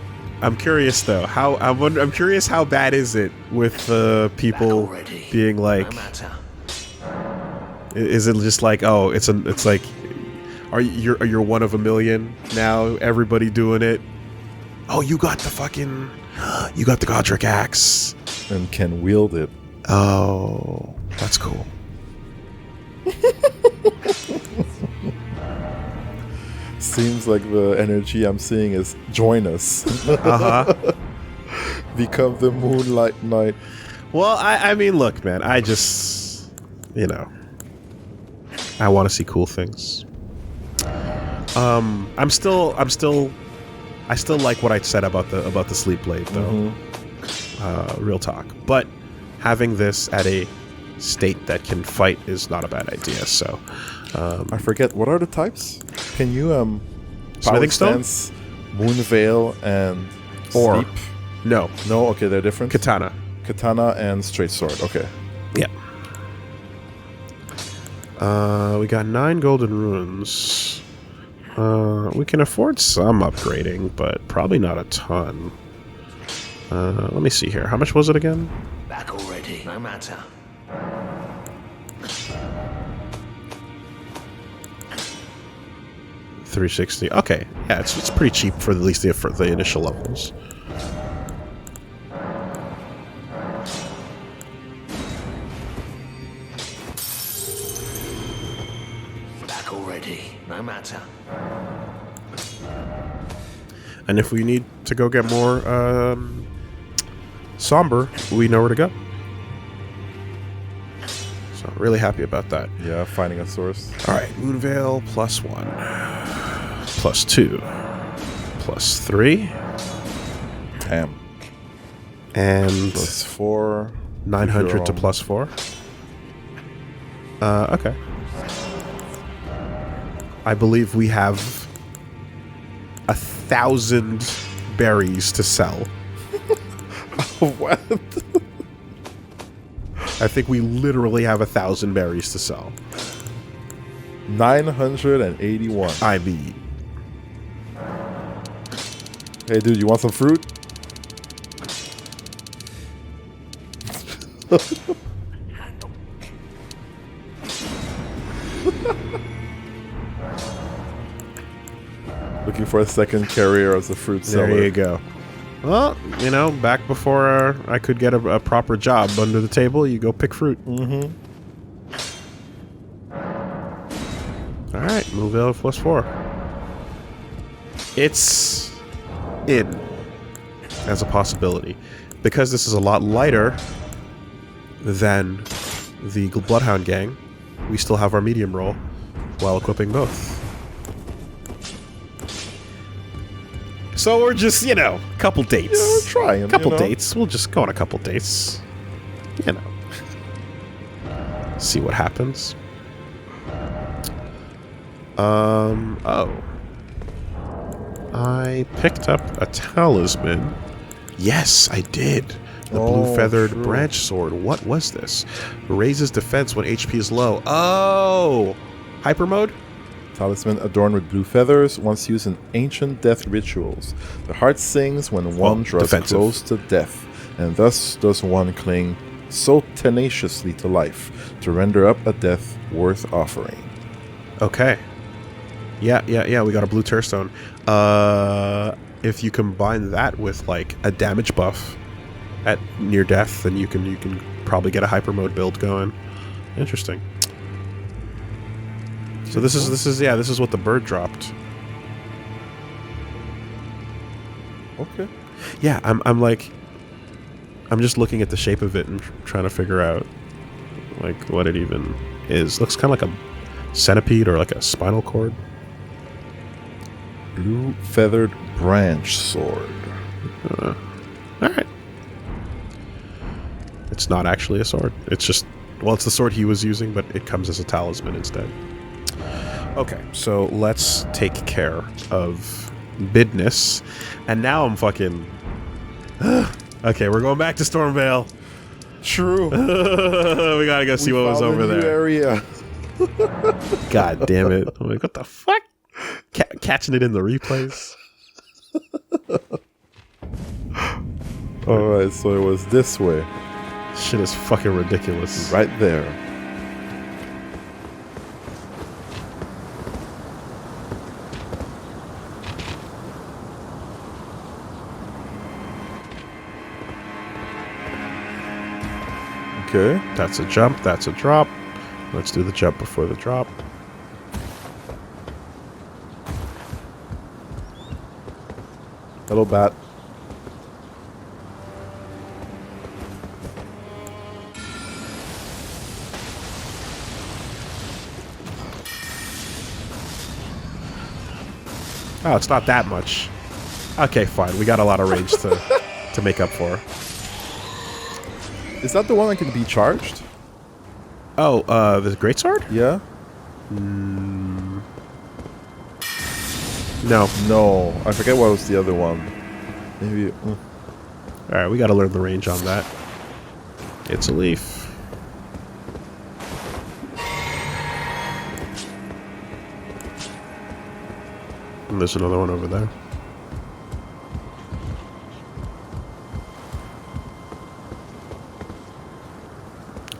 I'm curious though. I'm curious how bad is it with people being like, No matter. is it just like, oh, it's like, you're one of a million now? Everybody doing it. Oh, you got the Godric axe And can wield it. Oh, that's cool. Seems like the energy I'm seeing is join us. Become the Moonlight Knight. Well, I mean, look, man, I just, you know, I want to see cool things. I still like what I said about the sleep blade, though. Real talk. But having this at a state that can fight is not a bad idea. So, I forget, what are the types? Can you Smithing stone? stance, Moonveil, and Or- sleep? no, No, okay, they're different. katana. Katana and straight sword. Okay. Yeah. We got 9 golden runes. We can afford some upgrading, but probably not a ton. Let me see here. How much was it again? Back already. No matter. $360. Okay, yeah, it's pretty cheap for at least for the initial levels. Back already. No matter. And if we need to go get more somber, we know where to go. So I'm really happy about that. Yeah, finding a source. All right, Moonveil +1, +2, +3, Damn. and +4. 900 to Your own. +4. Okay. I believe we have 1,000 berries to sell. What? I think we literally have 1,000 berries to sell. 981. I mean, Hey, dude, you want some fruit? Looking for a second carrier as a fruit seller. there you go. Well, you know, back before I could get a proper job under the table, you go pick fruit. Alright, move L +4. It's in as a possibility. Because this is a lot lighter than the Bloodhound Gang, we still have our medium roll while equipping both. So we're just, you know, couple dates. Yeah, we're trying. Couple dates. We'll just go on a couple dates. You know. See what happens. Oh. I picked up a talisman. Yes, I did. The blue feathered branch sword. What was this? Raises defense when HP is low. Oh! Hyper mode? Talisman adorned with blue feathers, once used in ancient death rituals. The heart sings when one draws close to death, and thus does one cling so tenaciously to life to render up a death worth offering. Okay. Yeah, we got a blue Turstone. If you combine that with, like, a damage buff at near death, then you can probably get a hyper mode build going. Interesting. So this is what the bird dropped. Okay. Yeah, I'm just looking at the shape of it and trying to figure out like what it even is. Looks kind of like a centipede or like a spinal cord. Blue feathered branch sword. All right. It's not actually a sword. It's just, well, it's the sword he was using, but it comes as a talisman instead. Okay, so let's take care of business. And now I'm fucking... Okay, we're going back to Stormvale. True. We gotta go see what was over there. Area. God damn it. I'm like, what the fuck? Catching it in the replays. Alright, so it was this way. Shit is fucking ridiculous. Right there. Okay. That's a jump, that's a drop. Let's do the jump before the drop. Hello, bat. Oh, it's not that much. Okay, fine. We got a lot of range to make up for. Is that the one that can be charged? Oh, the greatsword? Yeah? No. No. I forget what was the other one. Maybe... Alright, we gotta learn the range on that. It's a leaf. And there's another one over there.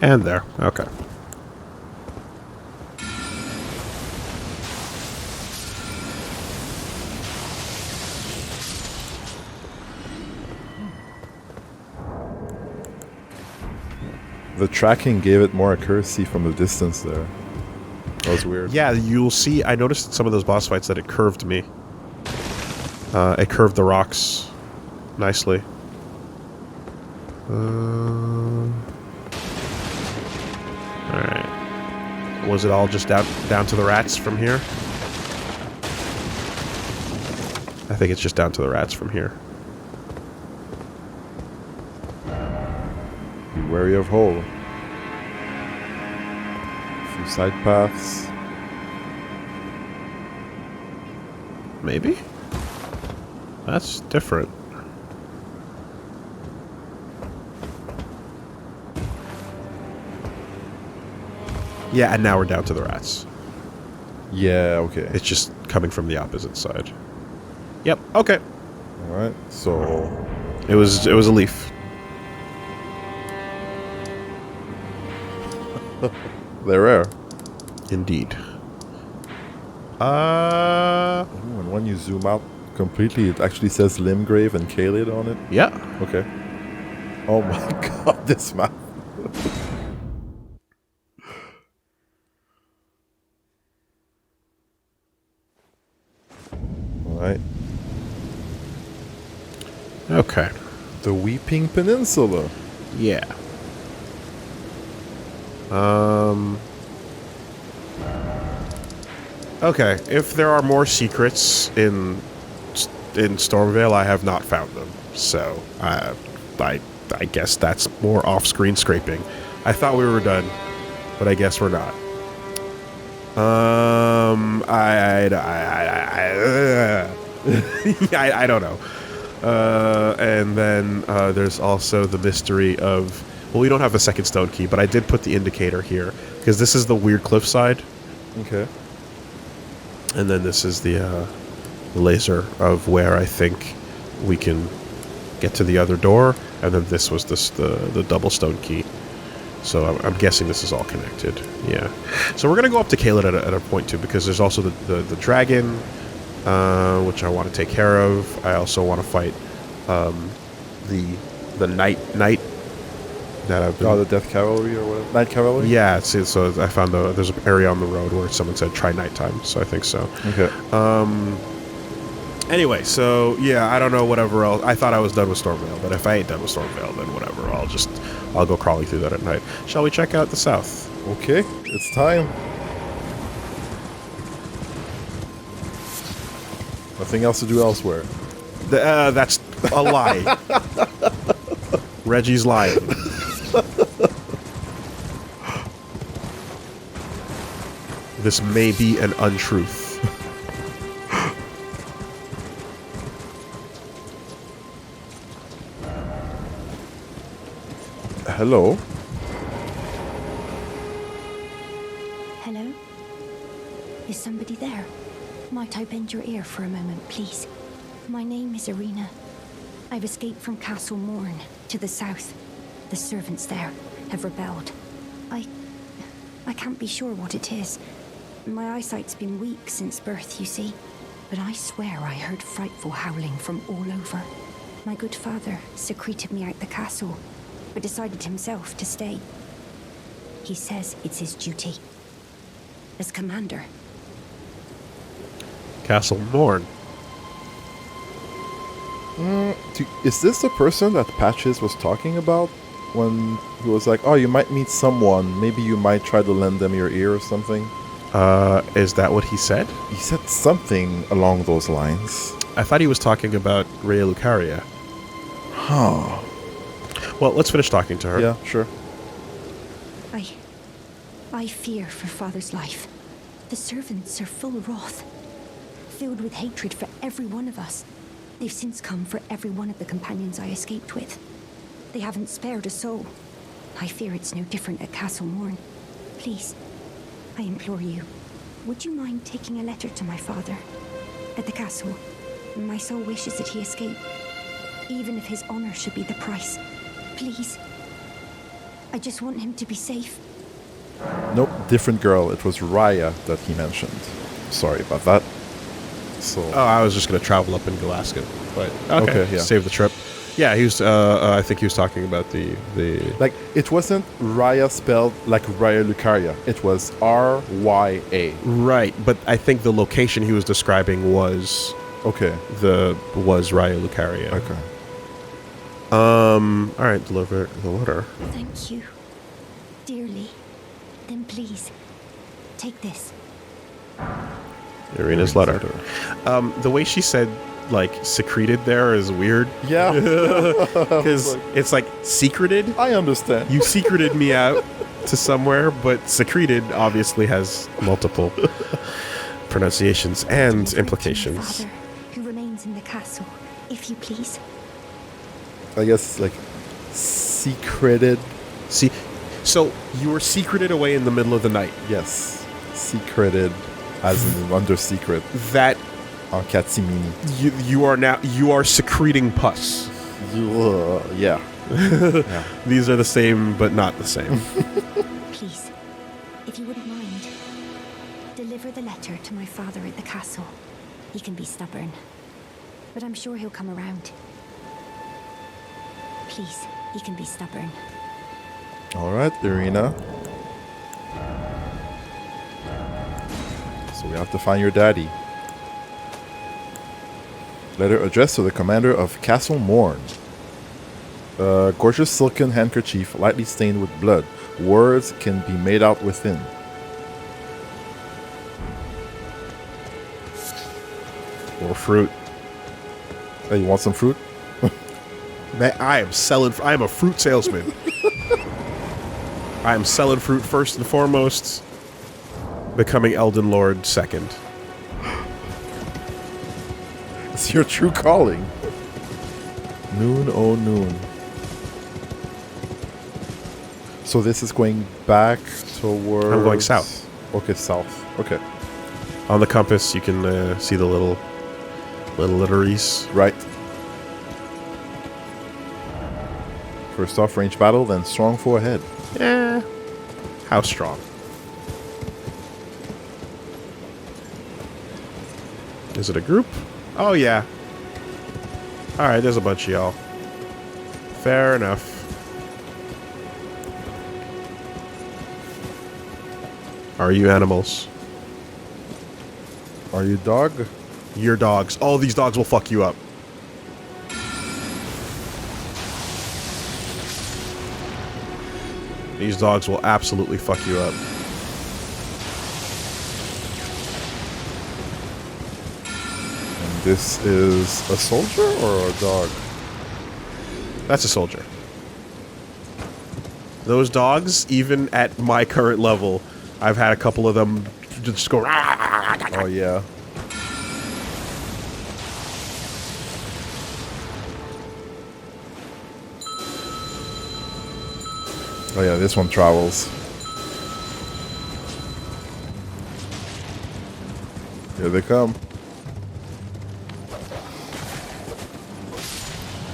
And there. Okay. The tracking gave it more accuracy from the distance there. That was weird. Yeah, you'll see. I noticed in some of those boss fights that it curved me. It curved the rocks nicely. Alright. Was it all just down to the rats from here? I think it's just down to the rats from here. Be wary of hole. A few side paths. Maybe? That's different. Yeah, and now we're down to the rats. Yeah, okay. It's just coming from the opposite side. Yep, okay. Alright, so... It was a leaf. They're rare. Indeed. Ooh, and when you zoom out completely, it actually says Limgrave and Kaled on it. Yeah. Okay. Oh my god, this map. Okay. The Weeping Peninsula. Yeah. Okay. If there are more secrets in Stormvale, I have not found them. So I guess that's more off-screen scraping. I thought we were done, but I guess we're not. I don't know. And then there's also the mystery of... Well, we don't have the second stone key, but I did put the indicator here, because this is the weird cliffside. Okay. And then this is the laser of where I think we can get to the other door. And then this was the double stone key. So I'm guessing this is all connected. Yeah. So we're going to go up to Caelid at a point, too, because there's also the dragon, which I want to take care of. I also want to fight the knight that I've been... Oh, the Death Cavalry or whatever? Night Cavalry? Yeah, so I found there's an area on the road where someone said try nighttime, so I think so. Okay. Anyway, so yeah, I don't know whatever else. I thought I was done with Stormvale, but if I ain't done with Stormvale, then whatever. I'll go crawling through that at night. Shall we check out the south? Okay, it's time. Nothing else to do elsewhere. That's a lie. Reggie's lying. This may be an untruth. Hello? Hello? Is somebody there? Might I bend your ear for a moment, please? My name is Irina. I've escaped from Castle Morn to the south. The servants there have rebelled. I can't be sure what it is. My eyesight's been weak since birth, you see. But I swear I heard frightful howling from all over. My good father secreted me out the castle, but decided himself to stay. He says it's his duty. As commander. Castle Morn. Is this the person that Patches was talking about? When he was like, oh, you might meet someone. Maybe you might try to lend them your ear or something? Is that what he said? He said something along those lines. I thought he was talking about Rhea Lucaria. Huh. Well, let's finish talking to her. Yeah, sure. I fear for Father's life. The servants are full of wrath, filled with hatred for every one of us. They've since come for every one of the companions I escaped with. They haven't spared a soul. I fear it's no different at Castle Morn. Please, I implore you, would you mind taking a letter to my father at the castle? My sole wish is that he escape, even if his honor should be the price. Please. I just want him to be safe. Nope, different girl. It was Raya that he mentioned. Sorry about that. So. Oh, I was just going to travel up and go ask him. But okay, yeah. Save the trip. Yeah, he was. I think he was talking about the. Like, it wasn't Raya spelled like Raya Lucaria. It was R-Y-A. Right, but I think the location he was describing was. Okay. Was Raya Lucaria. Okay. All right, deliver the letter. Thank you, dearly. Then please, take this. Irina's letter. The way she said, like, secreted there is weird. Yeah. Because it's like, secreted? I understand. You secreted me out to somewhere, but secreted obviously has multiple pronunciations and implications. Father, who remains in the castle, if you please. I guess, like, secreted. See, so you were secreted away in the middle of the night. Yes. Secreted, as in under secret. That Katsimini. you are secreting pus. Yeah. Yeah. These are the same, but not the same. Please, if you wouldn't mind, deliver the letter to my father at the castle. He can be stubborn, but I'm sure he'll come around. Please, he can be stubborn. All right, Irina. So we have to find your daddy. Letter addressed to the commander of Castle Morn. Gorgeous silken handkerchief, lightly stained with blood. Words can be made out within. Or fruit. Hey, you want some fruit? Man, I am a fruit salesman. I am selling fruit first and foremost. Becoming Elden Lord second. It's your true calling. Noon, oh noon. So this is going back towards... I'm going south. Okay, south. Okay. On the compass, you can see the little litteries. Right. First off, range battle, then strong foe ahead. Eh. How strong? Is it a group? Oh, yeah. Alright, there's a bunch of y'all. Fair enough. Are you animals? Are you dog? You're dogs. All these dogs will fuck you up. These dogs will absolutely fuck you up. And this is a soldier or a dog? That's a soldier. Those dogs, even at my current level, I've had a couple of them just go... Oh, yeah. Oh, yeah, this one travels. Here they come.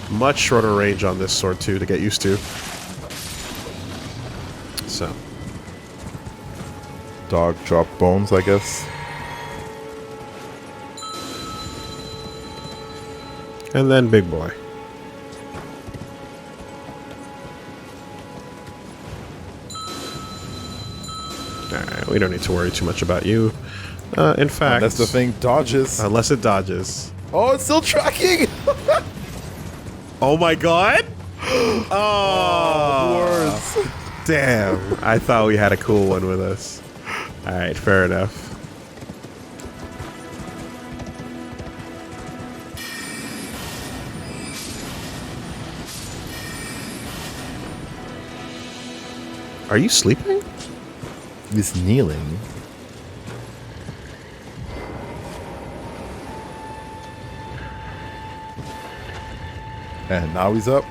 Much shorter range on this sword, too, to get used to. So. Dog drop bones, I guess. And then big boy. Alright, we don't need to worry too much about you. In fact... That's the thing, dodges. Unless it dodges. Oh, it's still tracking! Oh my god! Oh! Words. Damn. I thought we had a cool one with us. Alright, fair enough. Are you sleeping? He's kneeling. And now he's up.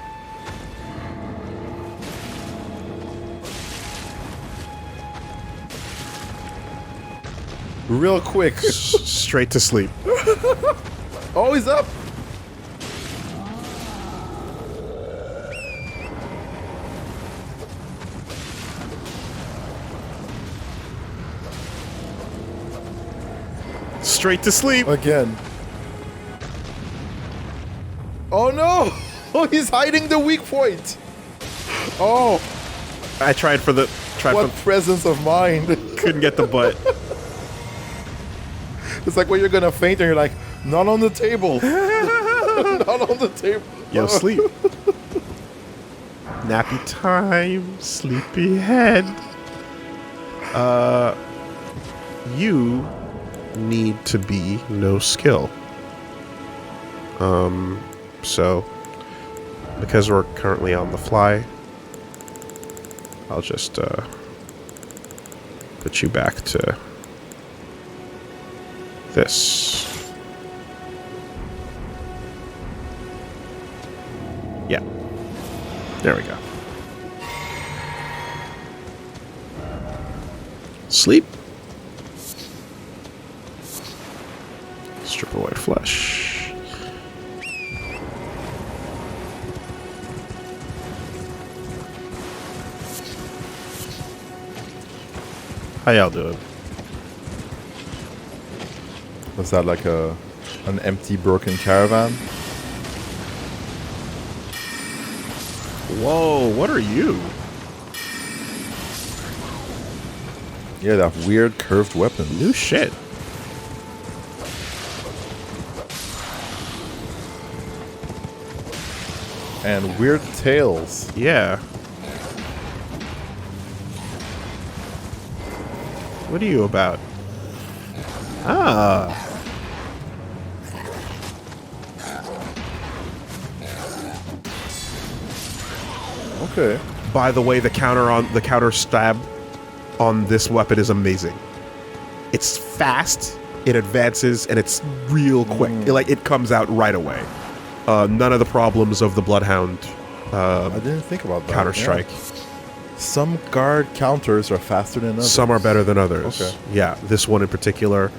Real quick. Straight to sleep. Oh, he's up. Straight to sleep. Again. Oh no! Oh, he's hiding the weak point. Oh, I tried for the... what presence of mind. Couldn't get the butt. It's like when you're gonna faint and you're like, not on the table. Not on the table. Yo, sleep. Nappy time, sleepy head. You need to be no skill. So because we're currently on the fly, I'll just put you back to this. Yeah. There we go. Sleep. Strip away flesh. How y'all doing? Was that like an empty, broken caravan? Whoa, what are you? Yeah, that weird curved weapon. New shit. And weird tails. Yeah. What are you about? Ah. Okay. By the way, the counter stab on this weapon is amazing. It's fast, it advances, and it's real quick. It comes out right away. None of the problems of the Bloodhound I didn't think about that. Counter Strike. Yeah. Some guard counters are faster than others. Some are better than others. Okay. Yeah, this one in particular,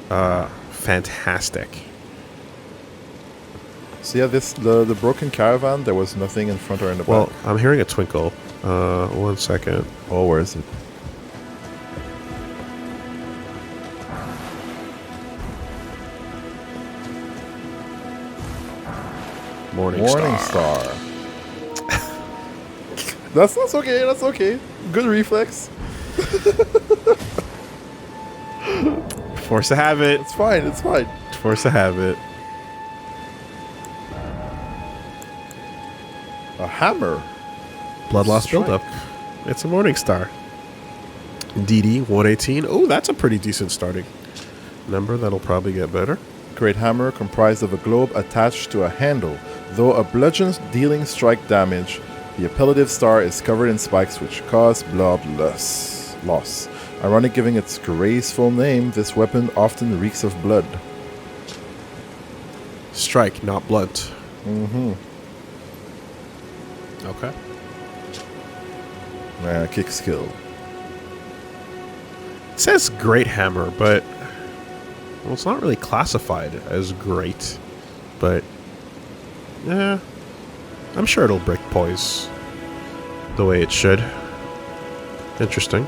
fantastic. So yeah, the broken caravan, there was nothing in front or in the back. Well, I'm hearing a twinkle. 1 second. Oh, where is it? Morning Star. That's okay. That's okay. Good reflex. Force to have it. It's fine. It's fine. Force to have it. A hammer. Blood loss Strike. buildup. It's a Morning Star. DD 118. Oh, that's a pretty decent starting number. That'll probably get better. Great hammer comprised of a globe attached to a handle. Though a bludgeon dealing strike damage, the appellative star is covered in spikes which cause blood loss. Ironic giving its graceful name, this weapon often reeks of blood. Strike, not blunt. Mm-hmm. Okay. Kick skill. It says great hammer, but well, it's not really classified as great. But yeah, I'm sure it'll break poise the way it should. Interesting.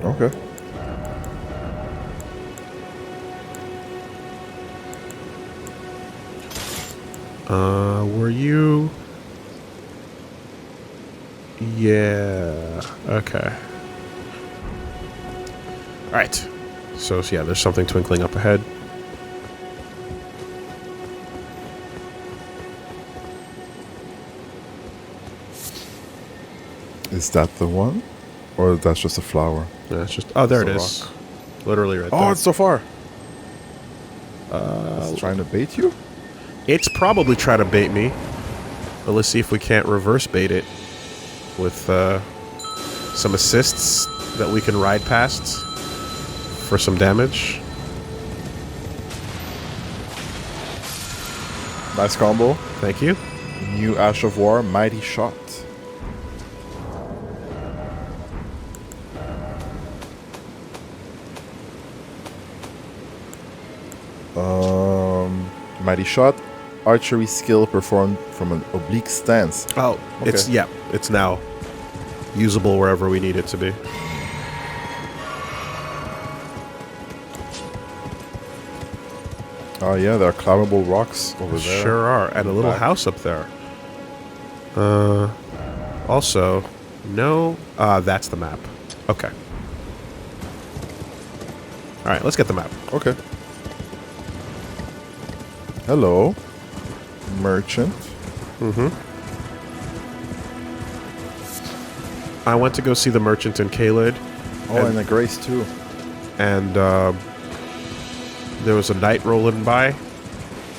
Okay. Were you? Yeah. Okay. All right. So yeah, there's something twinkling up ahead. Is that the one? Or that's just a flower? Yeah, it's just. Oh, there it It's a is. Literally right Oh, there. it's so far. It's trying to bait you? It's probably trying to bait me. But let's see if we can't reverse bait it with some assists that we can ride past for some damage. Nice combo. Thank you. New Ash of War, Mighty Shot. Mighty Shot, archery skill performed from an oblique stance. Oh, it's Okay. yeah, it's now usable wherever we need it to be. Oh yeah, there are climbable rocks over there. Sure are, and a little back. house up there. Also, no. That's the map. Okay. All right, let's get the map. Okay. Hello, merchant. I went to go see the merchant in Caelid, Oh, and a grace too. and there was a knight rolling by,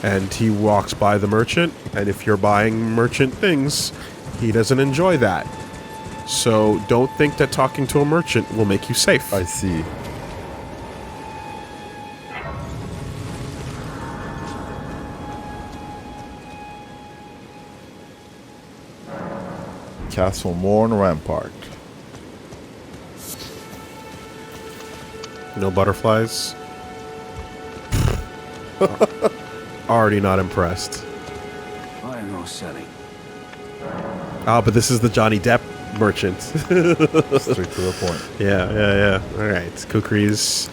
and he walks by the merchant, and if you're buying merchant things, he doesn't enjoy that. So don't think that talking to a merchant will make you safe. I see. Castle Morn Rampart. No butterflies. Already not impressed. I am not selling. Ah, but this is the Johnny Depp merchant. Straight to the point. Yeah. All right, kukris,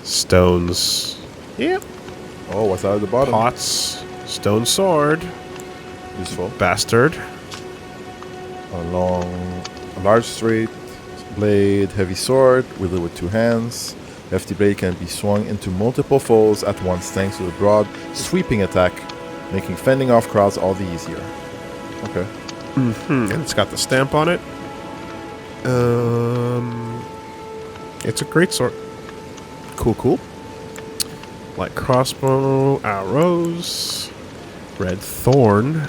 stones. Yep. Oh, what's out at the bottom? Pots, Stone sword. Useful. Bastard. A large straight blade, heavy sword, wielded with 2 hands. Hefty blade can be swung into multiple foes at once thanks to the broad, sweeping attack, making fending off crowds all the easier. Okay. And it's got the stamp on it. It's a great sword. Cool. Light crossbow, arrows, red thorn,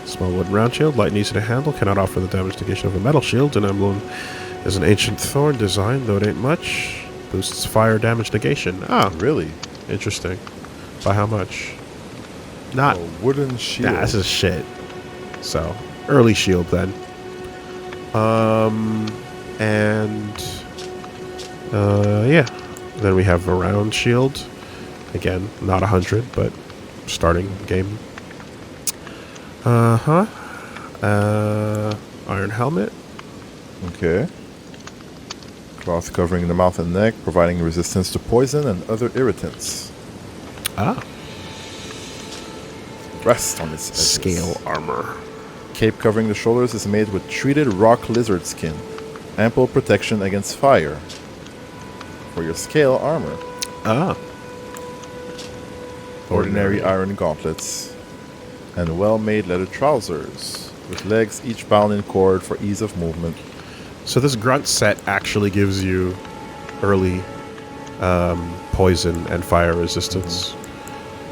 small wood round shield, light and easy to handle, cannot offer the damage negation of a metal shield. An emblem is an ancient thorn design, though it ain't much. Boosts fire damage negation. Ah, Really? interesting. By how much? Not. A wooden shield. Nah, this is shit. So, early shield then. Yeah. Then we have a round shield. Again, not 100, but starting game. Iron helmet. Okay. Cloth covering the mouth and neck, providing resistance to poison and other irritants. Ah. Rest on its edges. Scale armor. Cape covering the shoulders is made with treated rock lizard skin. Ample protection against fire. For your scale armor. Ah. Ordinary iron gauntlets. And well-made leather trousers. With legs each bound in cord for ease of movement. So this grunt set actually gives you early poison and fire resistance.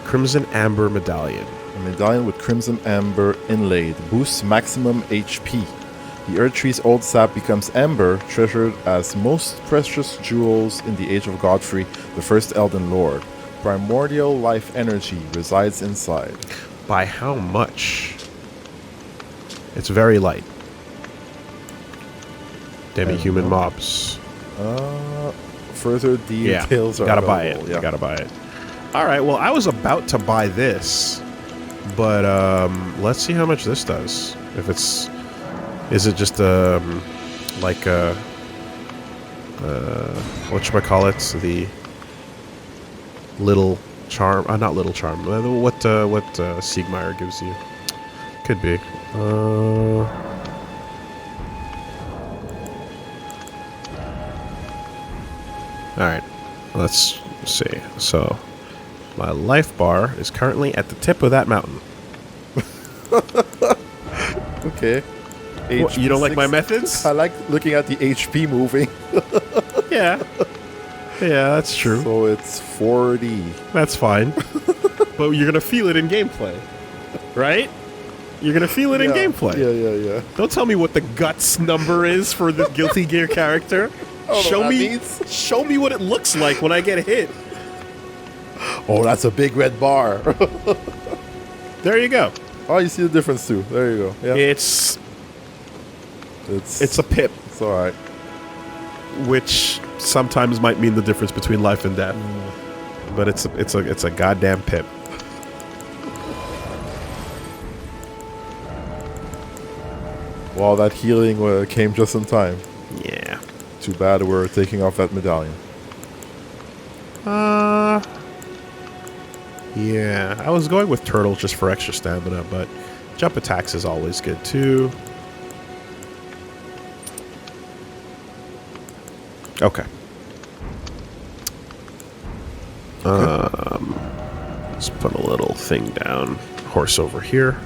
Crimson Amber Medallion. A medallion with crimson amber inlaid boosts maximum HP. The Earth Tree's old sap becomes amber, treasured as most precious jewels in the Age of Godfrey, the first Elden Lord. Primordial life energy resides inside. By how much? It's very light. Demi-human mobs. Further details are gotta buy it. available. Yeah. Gotta buy it. All right. Well, I was about to buy this, but let's see how much this does. If it's, is it just like a whatchamacallit, the little charm? Not little charm. What Siegmeyer gives you? Could be. Alright, let's see. So, my life bar is currently at the tip of that mountain. Okay. What, you don't like my HP6. methods? I like looking at the HP moving. Yeah. Yeah, that's true. So it's 40. That's fine. But you're going to feel it in gameplay. Right? You're going to feel it in gameplay. Yeah. Don't tell me what the guts number is for the Guilty Gear character. Show me what it looks like when I get hit. Oh, that's a big red bar. There you go. Oh, you see the difference too. There you go. Yeah. It's a pip, It's alright. which sometimes might mean the difference between life and death. But it's a goddamn pip. Wow, that healing came just in time. Yeah. Too bad we're taking off that medallion. Yeah. I was going with turtle just for extra stamina, but jump attacks is always good too. Okay. Let's put a little thing down. Horse over here.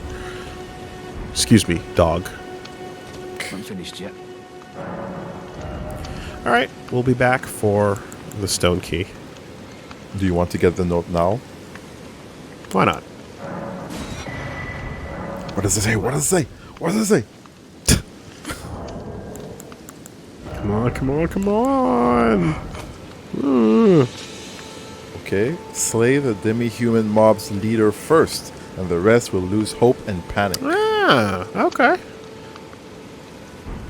Excuse me, dog. Unfinished yet. All right, we'll be back for the stone key. Do you want to get the note now? Why not? What does it say? What does it say? What does it say? Come on, come on, come on! Okay. Slay the demi-human mob's leader first, and the rest will lose hope and panic. Ah, okay.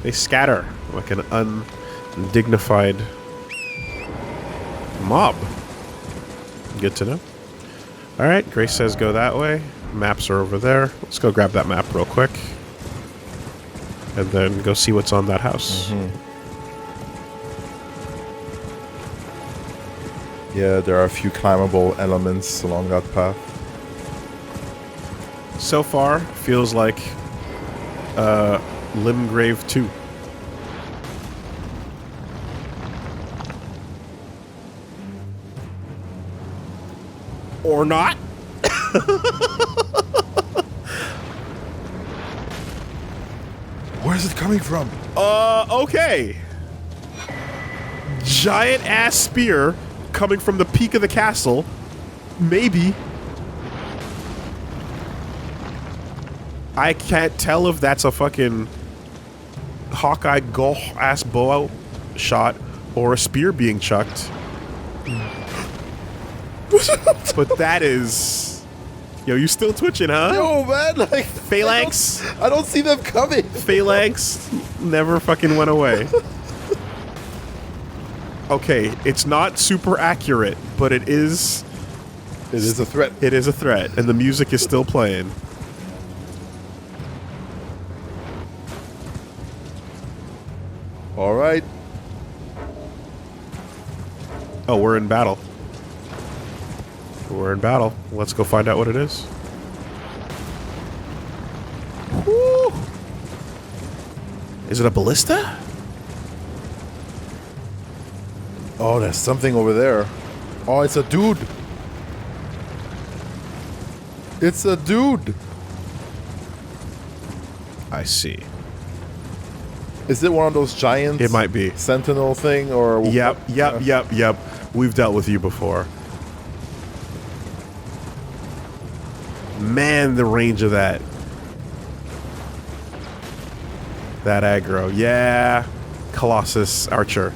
They scatter like an undignified mob. Good to know. Alright, Grace says go that way. Maps are over there. Let's go grab that map real quick. And then go see what's on that house. Yeah, there are a few climbable elements along that path. So far, feels like Limgrave 2. Or not? Where's it coming from? Okay. Giant ass spear coming from the peak of the castle. Maybe. I can't tell if that's a fucking Hawkeye goal ass bow out shot or a spear being chucked. But that is... Yo, you still twitching, huh? Yo, man, like... Phalanx? I don't see them coming. Phalanx never fucking went away. Okay, it's not super accurate, but it is... It is a threat. It is a threat, and the music is still playing. All right. Oh, we're in battle. We're in battle. Let's go find out what it is. Woo! Is it a ballista? Oh, there's something over there. Oh, it's a dude. It's a dude. I see. Is it one of those giants? It might be. Sentinel thing or... Yep. We've dealt with you before. Man, the range of that. That aggro. Yeah. Colossus Archer.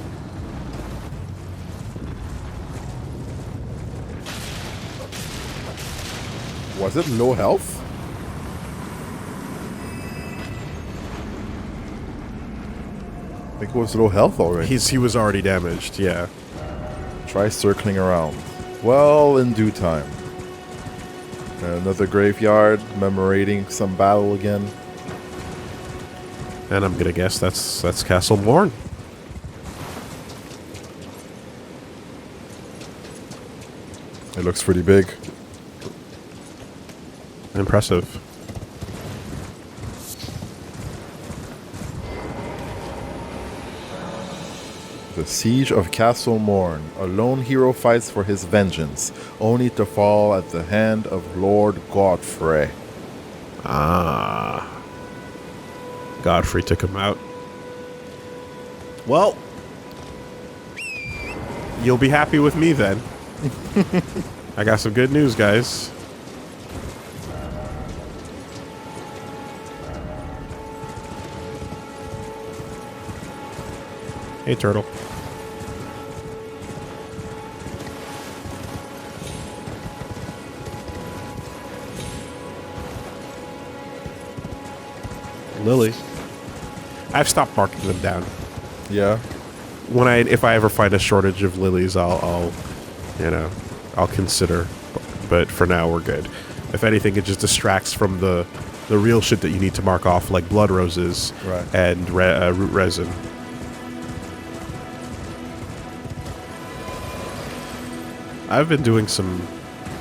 Was it low health? I think it was low health already. He was already damaged, yeah. Try circling around. Well, in due time. Another graveyard, commemorating some battle again. And I'm gonna guess that's Castle Morn. It looks pretty big. Impressive. The Siege of Castle Morn. A lone hero fights for his vengeance, only to fall at the hand of Lord Godfrey. Ah. Godfrey took him out. Well, you'll be happy with me then. I got some good news, guys. Hey, turtle. Lily. I've stopped marking them down. Yeah. If I ever find a shortage of lilies, I'll consider. But for now, we're good. If anything, it just distracts from the real shit that you need to mark off, like blood roses and root resin. I've been doing some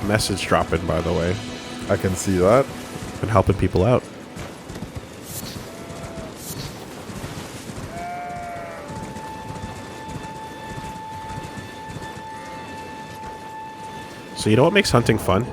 message dropping, by the way. I can see that. Been helping people out. So you know what makes hunting fun?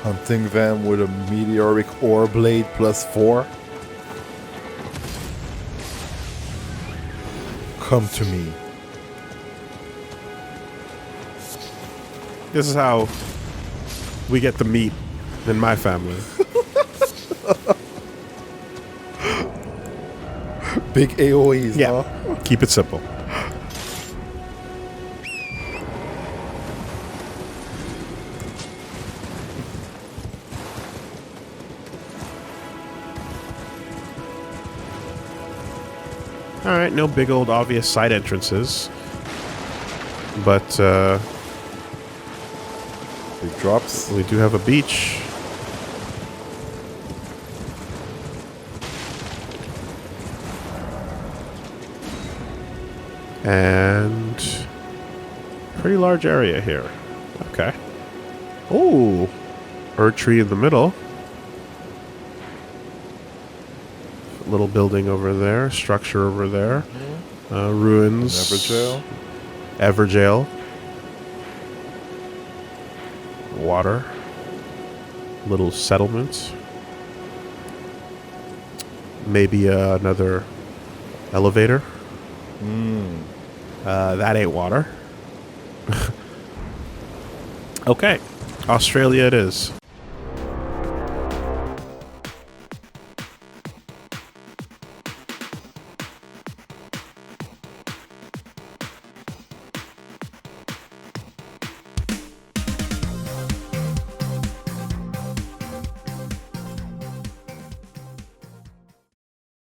Hunting them with a meteoric ore blade +4. Come to me. This is how we get the meat in my family. Big AoEs, Yeah. huh? Keep it simple. Alright, no big old obvious side entrances. But, Big drops. We do have a beach. And pretty large area here. Okay. Oh, Erd tree in the middle. Little building over there. Structure over there. Ruins. Everjail. Everjail. Water. Little settlement. Maybe another elevator. That ain't water. Okay. Australia it is.